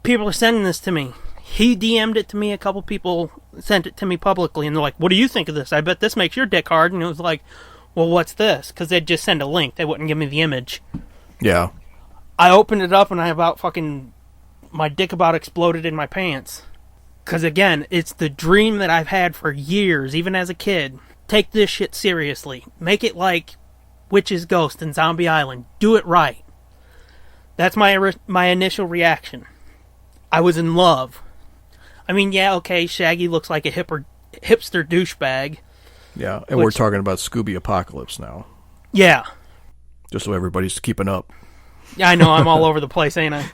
People are sending this to me. He DM'd it to me. A couple people sent it to me publicly, and they're like, what do you think of this? I bet this makes your dick hard. And it was like, well, what's this? Because they'd just send a link. They wouldn't give me the image. Yeah. I opened it up, and my dick about exploded in my pants. Because, again, it's the dream that I've had for years, even as a kid. Take this shit seriously. Make it like Witch's Ghost and Zombie Island. Do it right. That's my initial reaction. I was in love. I mean, yeah, okay, Shaggy looks like a hipster douchebag. Yeah, and we're talking about Scooby Apocalypse now. Yeah. Just so everybody's keeping up. Yeah, I know, I'm all over the place, ain't I?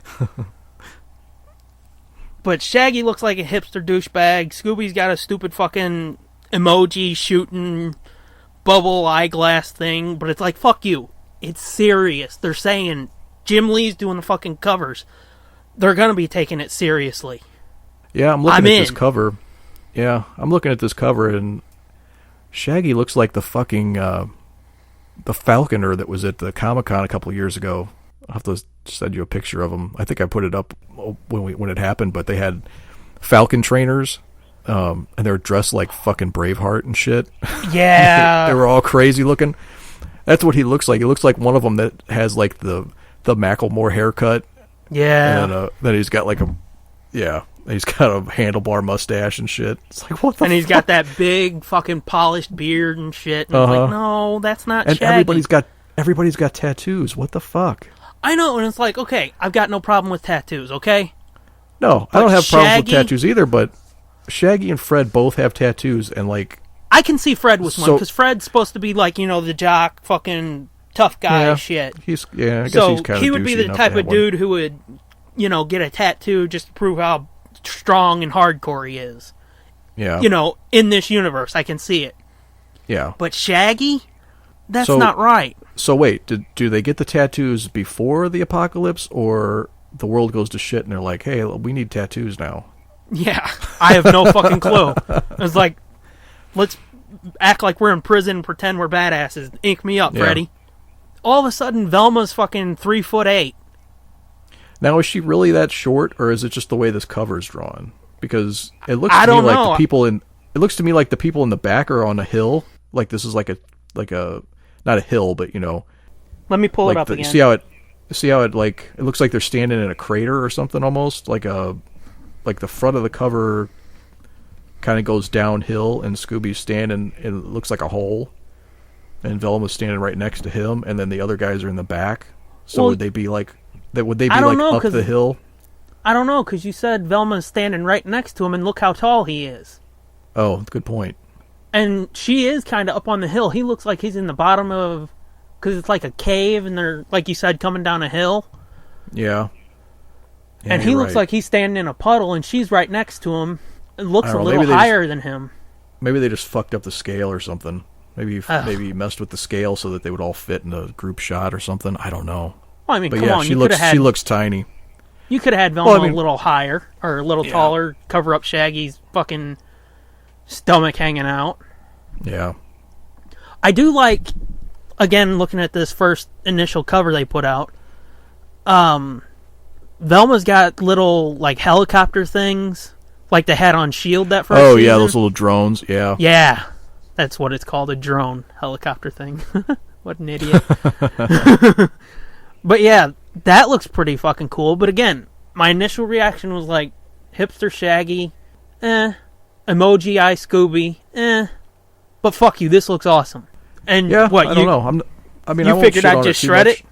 But Shaggy looks like a hipster douchebag. Scooby's got a stupid fucking emoji shooting bubble eyeglass thing. But it's like, fuck you. It's serious. They're saying Jim Lee's doing the fucking covers. They're going to be taking it seriously. Yeah, I'm looking at this cover. Yeah, I'm looking at this cover, and Shaggy looks like the fucking the Falconer that was at the Comic-Con a couple of years ago. I'll have to send you a picture of him. I think I put it up when it happened, but they had Falcon trainers, and they were dressed like fucking Braveheart and shit. Yeah. They were all crazy looking. That's what he looks like. He looks like one of them that has like the Macklemore haircut. Yeah. And then he's got like he's got a handlebar mustache and shit. It's like, what the And he's fuck? got that big fucking polished beard and shit. And I'm like, no, that's not and Shaggy. everybody's got tattoos. What the fuck? I know, and it's like, okay, I've got no problem with tattoos, okay? No, But I don't have problems with Shaggy- tattoos either, but Shaggy and Fred both have tattoos, and like... I can see Fred with one, So- because Fred's supposed to be like, the jock, fucking tough guy shit. I guess he's So kind of he would be the enough type to of have one. dude who would, get a tattoo just to prove how strong and hardcore he is. Yeah. In this universe, I can see it. Yeah. But Shaggy? That's So- not right. So wait, do they get the tattoos before the apocalypse, or the world goes to shit and they're like, hey, we need tattoos now? Yeah, I have no fucking clue. It's like, let's act like we're in prison and pretend we're badasses. Ink me up, Yeah. Freddy. All of a sudden, Velma's fucking 3'8". Now, is she really that short, or is it just the way this cover is drawn? Because it looks I to me don't like know. it looks to me like the people in the back are on a hill. Like this is like a not a hill, but Let me pull like it up again. see how it like it looks like they're standing in a crater or something almost like the front of the cover kind of goes downhill, and Scooby's standing, and it looks like a hole, and Velma's standing right next to him, and then the other guys are in the back. So Well, would they be like that? Would they be I don't like know, up 'cause the hill? I don't know, because you said Velma's standing right next to him, and look how tall he is. Oh, good point. And she is kind of up on the hill. He looks like he's in the bottom of... Because it's like a cave, and they're, like you said, coming down a hill. Yeah. And he looks like he's standing in a puddle, and she's right next to him. It looks a little higher than him. Maybe they just fucked up the scale or something. Maybe he messed with the scale so that they would all fit in a group shot or something. I don't know. Well, I mean, But come yeah, on. she looks tiny. You could have had Velma a little higher, or a little taller, cover up Shaggy's fucking stomach hanging out. Yeah. I do like, again, looking at this first initial cover they put out, Velma's got little, like, helicopter things, like they had on S.H.I.E.L.D. that first season. Yeah, those little drones, yeah. Yeah, that's what it's called, a drone helicopter thing. What an idiot. But yeah, that looks pretty fucking cool. But again, my initial reaction was like, hipster Shaggy, emoji eye Scooby, but fuck you, this looks awesome. And yeah, what, I don't know. You figured I'd just shred it?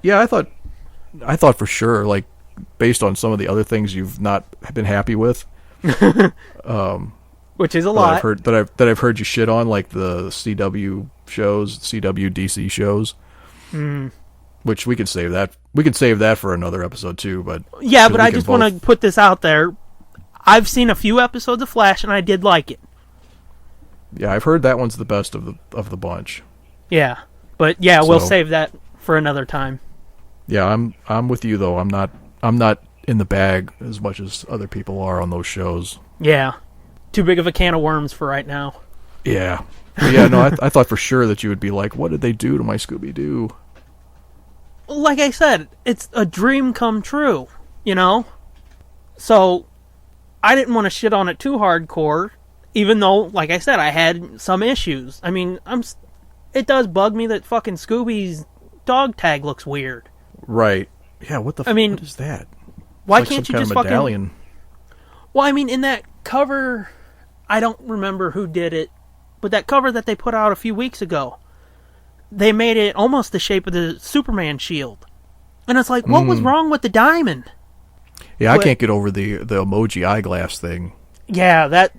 Yeah, I thought for sure, like, based on some of the other things you've not been happy with, which is a lot. That I've heard you shit on, like the CW shows, CW DC shows. Which we could save that. We could save that for another episode too. But yeah, but I just want to put this out there. I've seen a few episodes of Flash, and I did like it. Yeah, I've heard that one's the best of the bunch. Yeah, but yeah, we'll save that for another time. Yeah, I'm with you though. I'm not in the bag as much as other people are on those shows. Yeah, too big of a can of worms for right now. Yeah, but yeah. No, I thought for sure that you would be like, "What did they do to my Scooby-Doo?" Like I said, it's a dream come true, you know? So, I didn't want to shit on it too hardcore, even though, like I said, I had some issues. I mean, it does bug me that fucking Scooby's dog tag looks weird. Right. Yeah, what is that? Why like can't some you kind just of fucking... medallion. Well, I mean, in that cover, I don't remember who did it, but that cover that they put out a few weeks ago, they made it almost the shape of the Superman shield. And it's like, what was wrong with the diamond? Yeah, I can't get over the emoji eyeglass thing. Yeah, that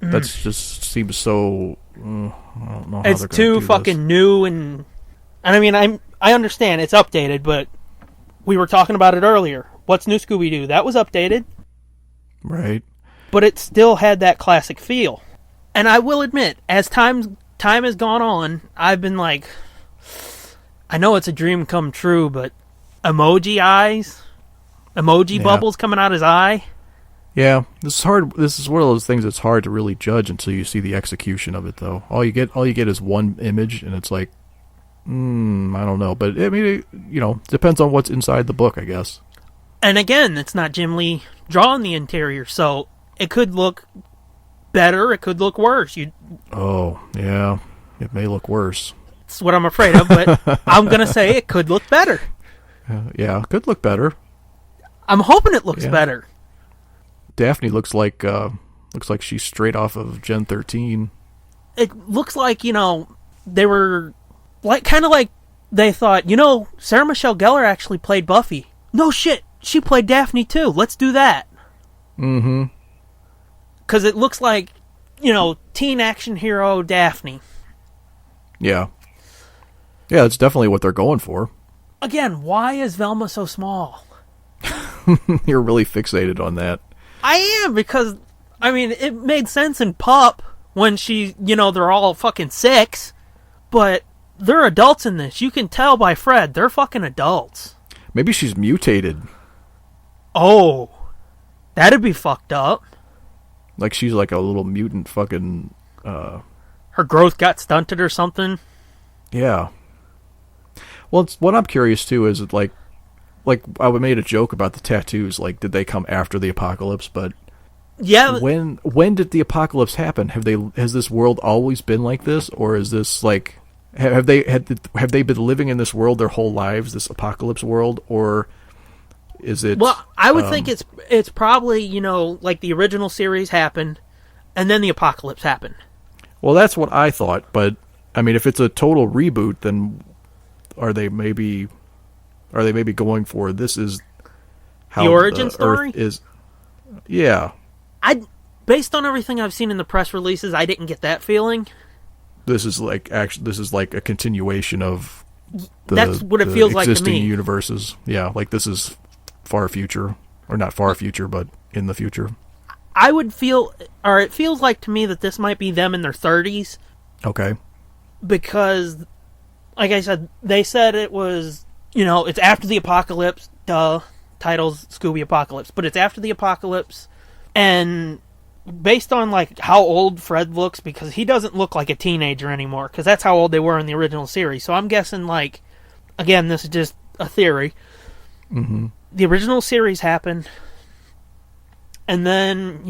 just seems so... I don't know how it's too fucking new, and I mean, I understand it's updated, but we were talking about it earlier. What's New Scooby-Doo? That was updated. Right. But it still had that classic feel. And I will admit, as time has gone on, I've been like, I know it's a dream come true, but emoji eyes, bubbles coming out his eye. Yeah, this is hard. This is one of those things that's hard to really judge until you see the execution of it, though. All you get is one image, and it's like, I don't know. But I mean, it depends on what's inside the book, I guess. And again, it's not Jim Lee drawing the interior, so it could look better, it could look worse. Oh, yeah. It may look worse. That's what I'm afraid of, but I'm going to say it could look better. Yeah, it could look better. I'm hoping it looks better. Daphne looks like she's straight off of Gen 13. It looks like, they were kind of like they thought, Sarah Michelle Gellar actually played Buffy. No shit, she played Daphne too. Let's do that. Mm-hmm. Because it looks like, teen action hero Daphne. Yeah. Yeah, that's definitely what they're going for. Again, why is Velma so small? You're really fixated on that. I am, because, I mean, it made sense in Pup when they're all fucking 6, but they're adults in this. You can tell by Fred, they're fucking adults. Maybe she's mutated. Oh, that'd be fucked up. Like she's like a little mutant fucking... Her growth got stunted or something? Yeah. Well, what I'm curious too is it like I made a joke about the tattoos. Like, did they come after the apocalypse? But yeah, when did the apocalypse happen? Has this world always been like this, or is this like have they been living in this world their whole lives, this apocalypse world, or is it? Well, I would think it's probably like the original series happened, and then the apocalypse happened. Well, that's what I thought, but I mean, if it's a total reboot, then are they maybe going for this is how the origin story Earth is? Yeah. Based on everything I've seen in the press releases, I didn't get that feeling. This is like a continuation of that's what it feels like to me. Existing universes. Yeah, like this is far future, or not far future, but in the future. I would feel, or it feels like to me that this might be them in their 30s. Okay. Because, like I said, they said it was, it's after the apocalypse. Duh. Title's Scooby Apocalypse. But it's after the apocalypse. And based on, like, how old Fred looks, because he doesn't look like a teenager anymore. Because that's how old they were in the original series. So I'm guessing, like, again, this is just a theory. Mm-hmm. The original series happened. And then,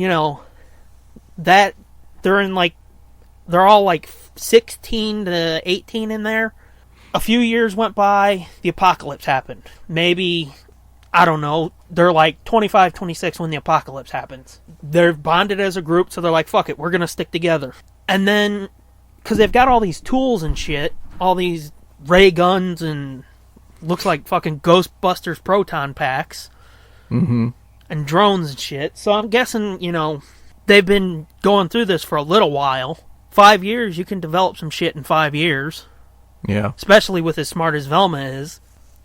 that they're in, like, they're all, like, 16 to 18 in there. A few years went by, the apocalypse happened. Maybe, I don't know, they're like 25, 26 when the apocalypse happens. They're bonded as a group, so they're like, fuck it, we're gonna stick together. And then, because they've got all these tools and shit, all these ray guns and looks like fucking Ghostbusters proton packs. Mm-hmm. And drones and shit. So I'm guessing, they've been going through this for a little while. 5 years, you can develop some shit in 5 years. Yeah. Especially with as smart as Velma is.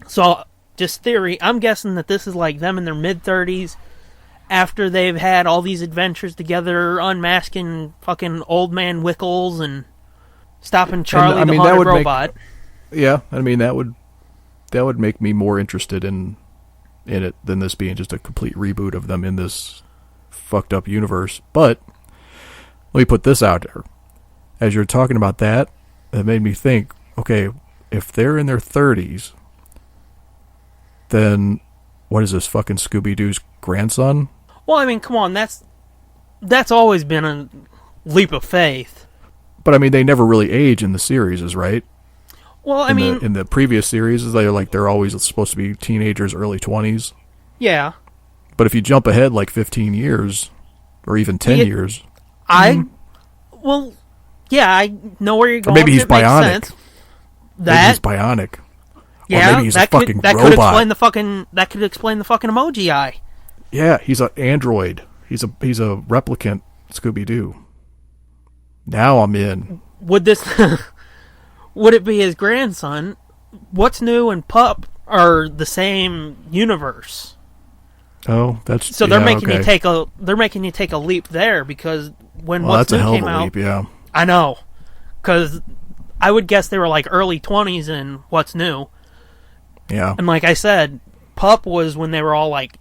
So, just theory, I'm guessing that this is like them in their mid-30s after they've had all these adventures together, unmasking fucking old man Wickles and stopping Charlie the haunted robot. That would make me more interested in it than this being just a complete reboot of them in this fucked up universe. But let me put this out there. As you're talking about that, it made me think, okay, if they're in their 30s, then what is this, fucking Scooby-Doo's grandson? Well, I mean, come on, that's always been a leap of faith. But I mean, they never really age in the series, right? Well, I mean, in the previous series, they're always supposed to be teenagers, early 20s. Yeah. But if you jump ahead like 15 years, or even 10 years, well, yeah, I know where you're going. Or maybe he's bionic. Sense. Maybe he's bionic. Yeah, or maybe he's a fucking that robot. That could explain the fucking emoji eye. Yeah, he's an android. He's a replicant Scooby-Doo. Now I'm in. Would it be his grandson? What's New and Pup are the same universe. Oh, that's so they're making you take a leap there, because when What's New came out, leap, yeah. I know, because I would guess they were like early 20s in What's New. Yeah, and like I said, Pup was when they were all like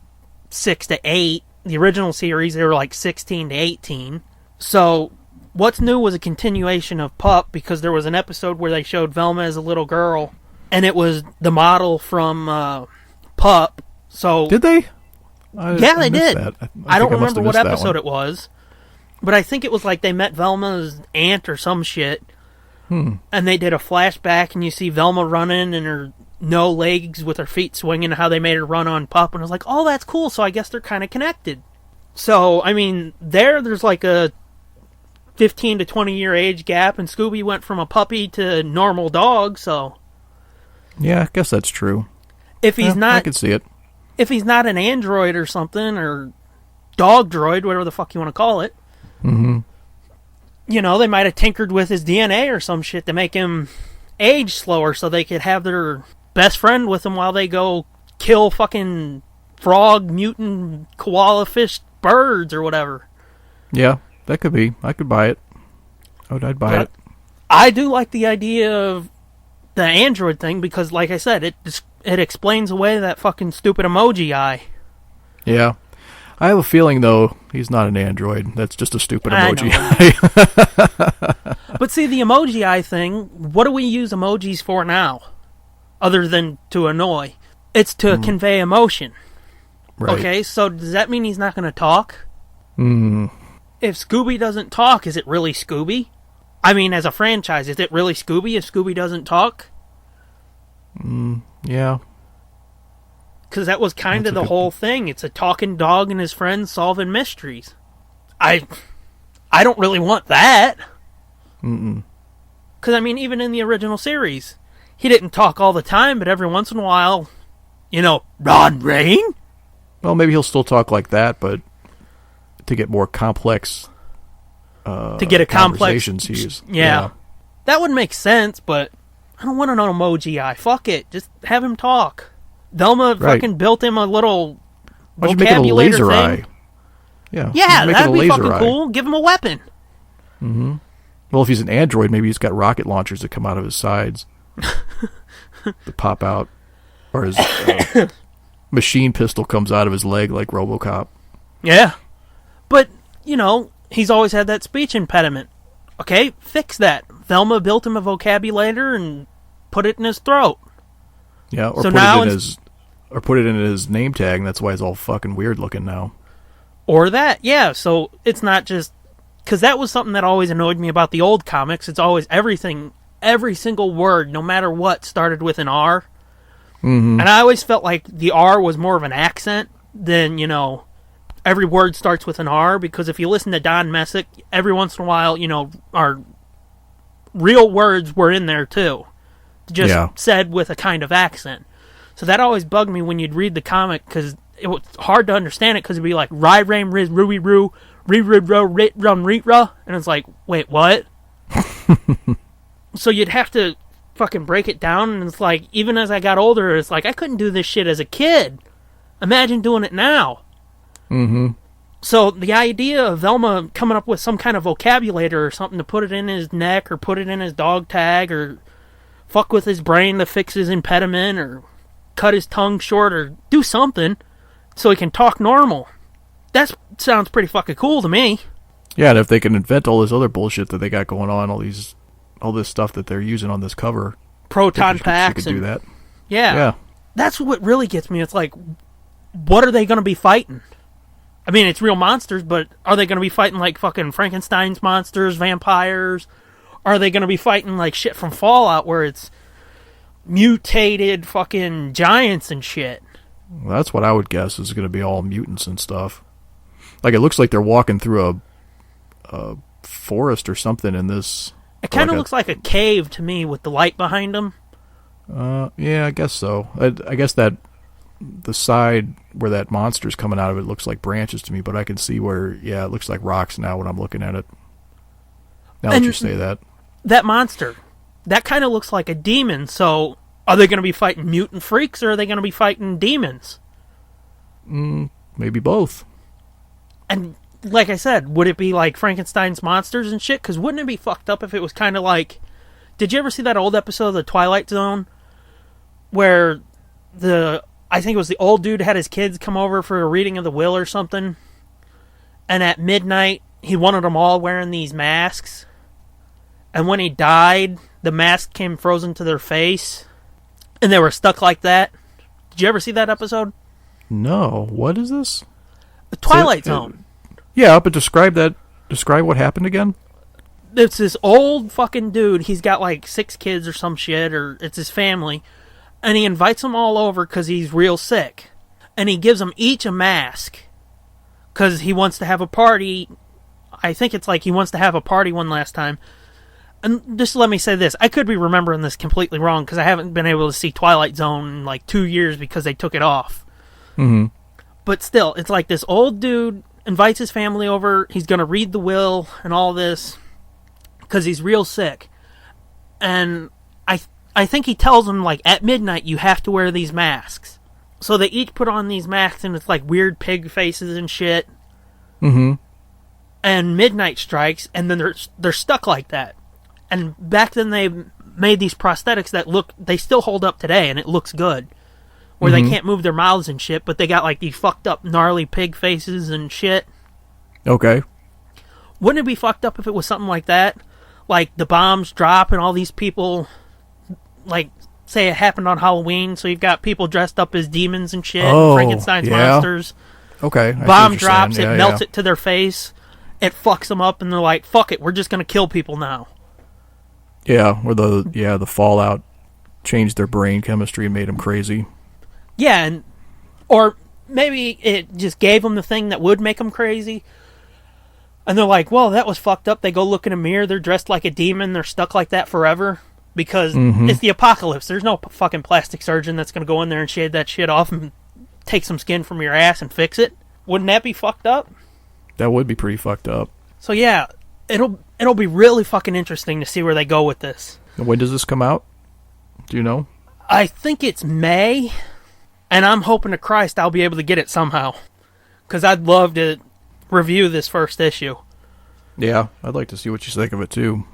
6 to 8. The original series they were like 16 to 18. So What's New was a continuation of Pup, because there was an episode where they showed Velma as a little girl, and it was the model from Pup. So did they? Yeah, they did. I don't remember what episode it was, but I think it was like they met Velma's aunt or some shit, and they did a flashback, and you see Velma running and her no legs with her feet swinging, how they made her run on Pup, and I was like, oh, that's cool, so I guess they're kind of connected. So, I mean, there's like a 15 to 20 year age gap, and Scooby went from a puppy to normal dog, so... Yeah, I guess that's true. If he's not... I can see it. If he's not an android or something, or dog droid, whatever the fuck you want to call it, they might have tinkered with his DNA or some shit to make him age slower, so they could have their best friend with them while they go kill fucking frog, mutant, koala fish birds or whatever. Yeah, that could be. I could buy it. I'd buy it. I do like the idea of the android thing, because, like I said, it explains away that fucking stupid emoji eye. Yeah. I have a feeling, though, he's not an android. That's just a stupid emoji eye. But see, the emoji eye thing, what do we use emojis for now? Other than to annoy. It's to convey emotion. Right. Okay, so does that mean he's not going to talk? Mm. If Scooby doesn't talk, is it really Scooby? I mean, as a franchise, is it really Scooby if Scooby doesn't talk? Yeah. Because that was kind of the whole thing. It's a talking dog and his friends solving mysteries. I don't really want that. Because, I mean, even in the original series, he didn't talk all the time, but every once in a while, Ron Rain? Well, maybe he'll still talk like that, but to get more complex to get a complex... Yeah. That would make sense, but I don't want an emoji eye. Fuck it. Just have him talk. Velma fucking built him a little Why don't you make it a vocabulator laser thing. eye? Yeah. Yeah, Make it that'd a be laser fucking eye. cool. Give him a weapon. Mm-hmm. Well, if he's an android, maybe he's got rocket launchers that come out of his sides to pop out. Or his machine pistol comes out of his leg like RoboCop. Yeah. But, he's always had that speech impediment. Okay, fix that. Velma built him a vocabulator and put it in his throat. Yeah, or So put now it in put it in his name tag, and that's why he's all fucking weird looking now. Or that, yeah. So it's not just... Because that was something that always annoyed me about the old comics. It's always everything, every single word, no matter what, started with an R. Mm-hmm. And I always felt like the R was more of an accent than, every word starts with an R. Because if you listen to Don Messick, every once in a while, our real words were in there too. Just said with a kind of accent. So that always bugged me when you'd read the comic, because it was hard to understand it, because it'd be like, Rai Ram Riz Rui Ru, Ri Rid Ro Rit Rum Rit Ra, and it's like, wait, what? So you'd have to fucking break it down, and it's like, even as I got older, it's like, I couldn't do this shit as a kid. Imagine doing it now. Mm-hmm. So the idea of Velma coming up with some kind of vocabulator or something to put it in his neck, or put it in his dog tag, or fuck with his brain to fix his impediment, or cut his tongue short, or do something so he can talk normal. That sounds pretty fucking cool to me. Yeah, and if they can invent all this other bullshit that they got going on, all this stuff that they're using on this cover, proton packs, you could do that. Yeah, that's what really gets me. It's like, what are they going to be fighting? I mean, it's real monsters, but are they going to be fighting like fucking Frankenstein's monsters, vampires? Are they going to be fighting like shit from Fallout, where it's mutated fucking giants and shit? Well, that's what I would guess is going to be all mutants and stuff. Like, it looks like they're walking through a forest or something in this. It kind of looks like a cave to me with the light behind them. Yeah, I guess so. I guess that the side where that monster's coming out of it looks like branches to me, but I can see where, it looks like rocks now when I'm looking at it. Now that you say that. That monster, that kind of looks like a demon, so are they going to be fighting mutant freaks, or are they going to be fighting demons? Maybe both. And like I said, would it be like Frankenstein's monsters and shit? Because wouldn't it be fucked up if it was kind of like... Did you ever see that old episode of The Twilight Zone? Where I think it was the old dude had his kids come over for a reading of the will or something. And at midnight, he wanted them all wearing these masks. And when he died, the mask came frozen to their face. And they were stuck like that. Did you ever see that episode? No. What is this? The Twilight Zone. Yeah, but describe what happened again. It's this old fucking dude. He's got like 6 kids or some shit, or it's his family. And he invites them all over because he's real sick. And he gives them each a mask. Because he wants to have a party. I think it's like he wants to have a party one last time. And just let me say this. I could be remembering this completely wrong, because I haven't been able to see Twilight Zone in like 2 years because they took it off. Mm-hmm. But still, it's like this old dude invites his family over. He's going to read the will and all this because he's real sick. And I think he tells them, like, at midnight, you have to wear these masks. So they each put on these masks, and it's like weird pig faces and shit. Mm-hmm. And midnight strikes, and then they're stuck like that. And back then they made these prosthetics that they still hold up today, and it looks good. Where they can't move their mouths and shit, but they got like these fucked up gnarly pig faces and shit. Okay. Wouldn't it be fucked up if it was something like that? Like the bombs drop and all these people, like, say it happened on Halloween, so you've got people dressed up as demons and shit, Frankenstein's monsters. Okay. Bomb drops, it melts it to their face, it fucks them up, and they're like, fuck it, we're just gonna kill people now. Yeah, or the fallout changed their brain chemistry and made them crazy. Yeah, or maybe it just gave them the thing that would make them crazy. And they're like, well, that was fucked up. They go look in a mirror, they're dressed like a demon, they're stuck like that forever. because it's the apocalypse. There's no fucking plastic surgeon that's going to go in there and shave that shit off and take some skin from your ass and fix it. Wouldn't that be fucked up? That would be pretty fucked up. So yeah, it'll be really fucking interesting to see where they go with this. When does this come out? Do you know? I think it's May, and I'm hoping to Christ I'll be able to get it somehow, because I'd love to review this first issue. Yeah, I'd like to see what you think of it too.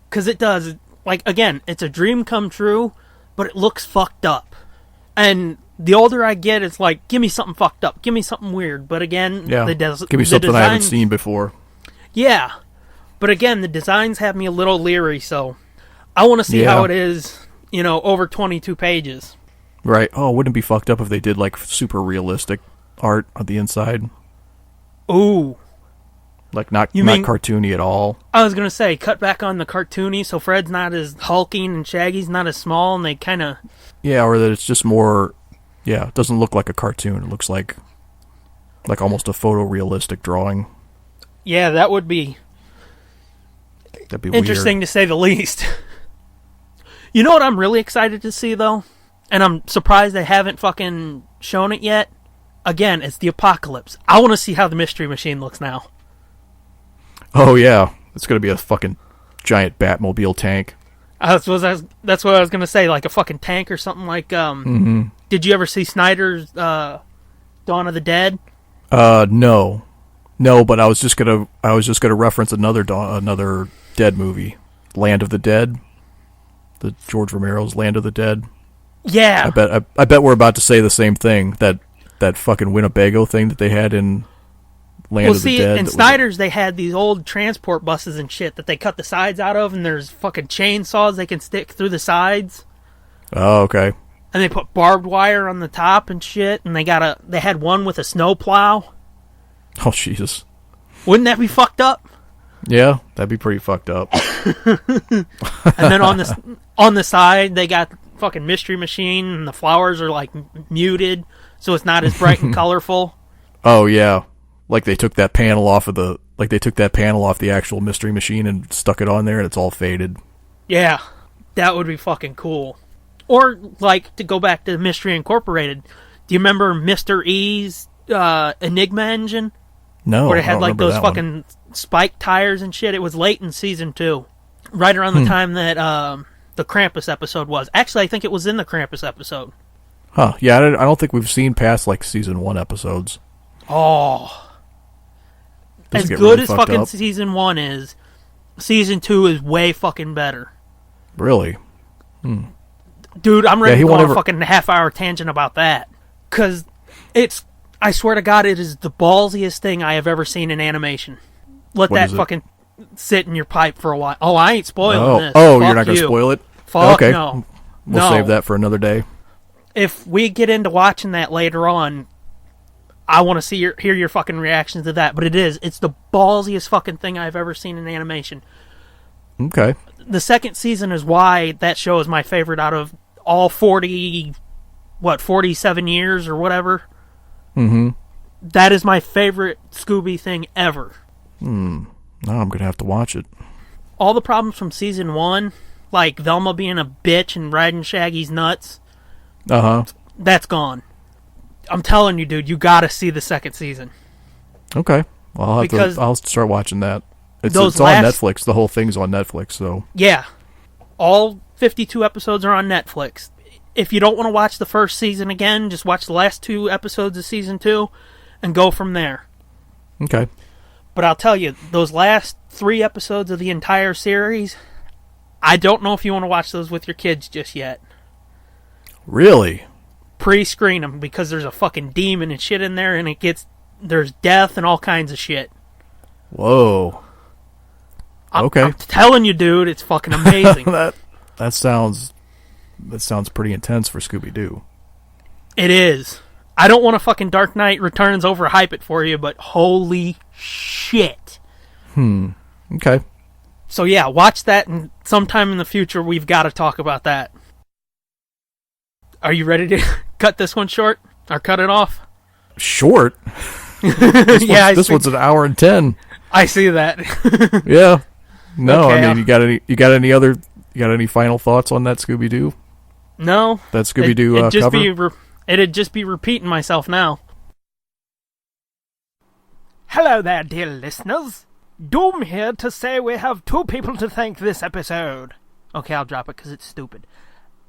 Because it does, like, again, it's a dream come true, but it looks fucked up. And the older I get, it's like, give me something fucked up, give me something weird. But again, give me something I haven't seen before. Yeah, but again, the designs have me a little leery, so I want to see how it is, over 22 pages. Right. Oh, wouldn't it be fucked up if they did, like, super realistic art on the inside? Ooh. Like, not cartoony at all. I was going to say, cut back on the cartoony, so Fred's not as hulking and Shaggy's not as small, and they kind of... Yeah, or that it's just more... Yeah, it doesn't look like a cartoon. It looks like almost a photorealistic drawing. Yeah, that would be... That'd be interesting weird. To say the least. You know what I'm really excited to see, though? And I'm surprised they haven't fucking shown it yet? Again, it's the apocalypse. I want to see how the Mystery Machine looks now. Oh, yeah. It's going to be a fucking giant Batmobile tank. That's what I was going to say, like a fucking tank or something like... Did you ever see Snyder's Dawn of the Dead? No. No, but I was just gonna reference another Dead movie, Land of the Dead, the George Romero's Land of the Dead. Yeah, I bet we're about to say the same thing, that fucking Winnebago thing that they had in Land of the Dead. In Snyder's they had these old transport buses and shit that they cut the sides out of, and there's fucking chainsaws they can stick through the sides. Oh, okay. And they put barbed wire on the top and shit, and they had one with a snow plow. Oh, Jesus. Wouldn't that be fucked up? Yeah, that'd be pretty fucked up. And then on the side, they got fucking Mystery Machine, and the flowers are like muted, so it's not as bright and colorful. Oh yeah, like they took that panel off the actual Mystery Machine and stuck it on there, and it's all faded. Yeah, that would be fucking cool. Or like to go back to Mystery Incorporated. Do you remember Mr. E's Enigma engine? No, where it had like those fucking spike tires and shit. It was late in season 2, right around the time that the Krampus episode was. Actually, I think it was in the Krampus episode. Huh? Yeah, I don't think we've seen past like season 1 episodes. Oh, as good really as fucking up. season 1 is, season 2 is way fucking better. Really? Dude, I'm ready to go on a fucking half-hour tangent about that. Because I swear to God, it is the ballsiest thing I have ever seen in animation. Let that fucking sit in your pipe for a while. Oh, I ain't spoiling this. Oh, Fuck you're not going to you. spoil it? Fuck okay. no. We'll save that for another day. If we get into watching that later on, I want to hear your fucking reactions to that. But it's the ballsiest fucking thing I've ever seen in animation. Okay. The second season is why that show is my favorite out of all 47 years or whatever. Mm-hmm. That is my favorite Scooby thing ever. Now I'm going to have to watch it. All the problems from season 1, like Velma being a bitch and riding Shaggy's nuts, that's gone. I'm telling you, dude, you gotta see the second season. Okay. Well, I'll start watching that. It's on Netflix. The whole thing's on Netflix, so... Yeah. All 52 episodes are on Netflix. If you don't want to watch the first season again, just watch the last 2 episodes of season 2 and go from there. Okay. But I'll tell you, those last 3 episodes of the entire series, I don't know if you want to watch those with your kids just yet. Really? Pre-screen them, because there's a fucking demon and shit in there, and there's death and all kinds of shit. Whoa. Okay. I'm telling you, dude, it's fucking amazing. That sounds pretty intense for Scooby-Doo. It is. I don't want to fucking Dark Knight Returns overhype it for you, but holy shit. Okay. So yeah, watch that, and sometime in the future we've got to talk about that. Are you ready to cut this one short? Or cut it off? Short? This one's an hour and 10. I see that. Yeah. No, okay, I mean, you got any other You got any final thoughts on that Scooby-Doo? No. That Scooby-Doo cover? It'd just be repeating myself now. Hello there, dear listeners. Doom here to say we have 2 people to thank this episode. Okay, I'll drop it because it's stupid.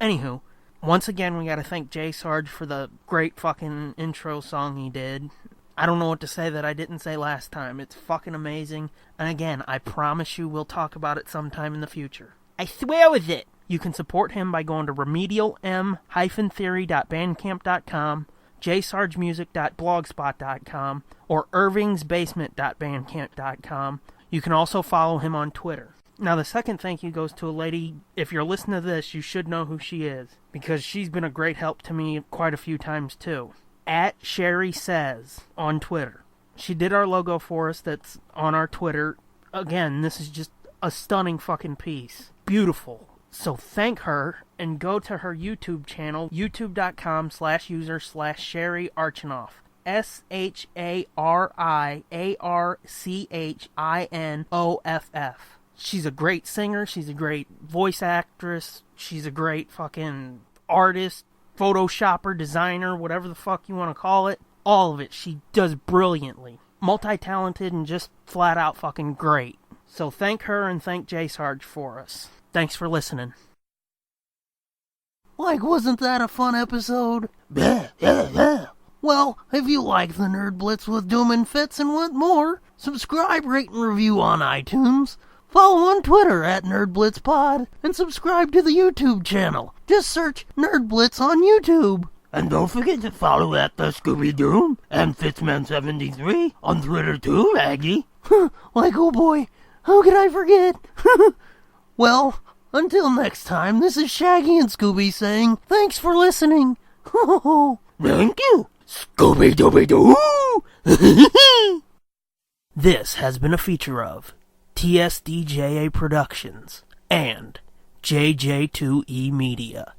Anywho, once again, we gotta thank Jay Sarge for the great fucking intro song he did. I don't know what to say that I didn't say last time. It's fucking amazing. And again, I promise you we'll talk about it sometime in the future. I swear with it. You can support him by going to remedialm-theory.bandcamp.com, jsargemusic.blogspot.com, or irvingsbasement.bandcamp.com. You can also follow him on Twitter. Now, the second thank you goes to a lady. If you're listening to this, you should know who she is, because she's been a great help to me quite a few times, too. At Sherry Says on Twitter. She did our logo for us that's on our Twitter. Again, this is just a stunning fucking piece. Beautiful. So thank her, and go to her YouTube channel, youtube.com/user/Sherry Archinoff. SHARIARCHINOFF. She's a great singer, she's a great voice actress, she's a great fucking artist, photoshopper, designer, whatever the fuck you want to call it. All of it, she does brilliantly. Multi-talented and just flat out fucking great. So thank her and thank Jay Sarge for us. Thanks for listening. Like, wasn't that a fun episode? Yeah. Well, if you like the Nerd Blitz with Doom and Fitz and want more, subscribe, rate, and review on iTunes. Follow on Twitter at NerdBlitzPod, and subscribe to the YouTube channel. Just search Nerd Blitz on YouTube. And don't forget to follow at the Scooby-Doo and Fitzman73 on Twitter too, Maggie. Like, oh boy, how could I forget? Well, until next time, this is Shaggy and Scooby saying, thanks for listening. Thank you, Scooby-Dooby-Doo. This has been a feature of TSDJA Productions and JJ2E Media.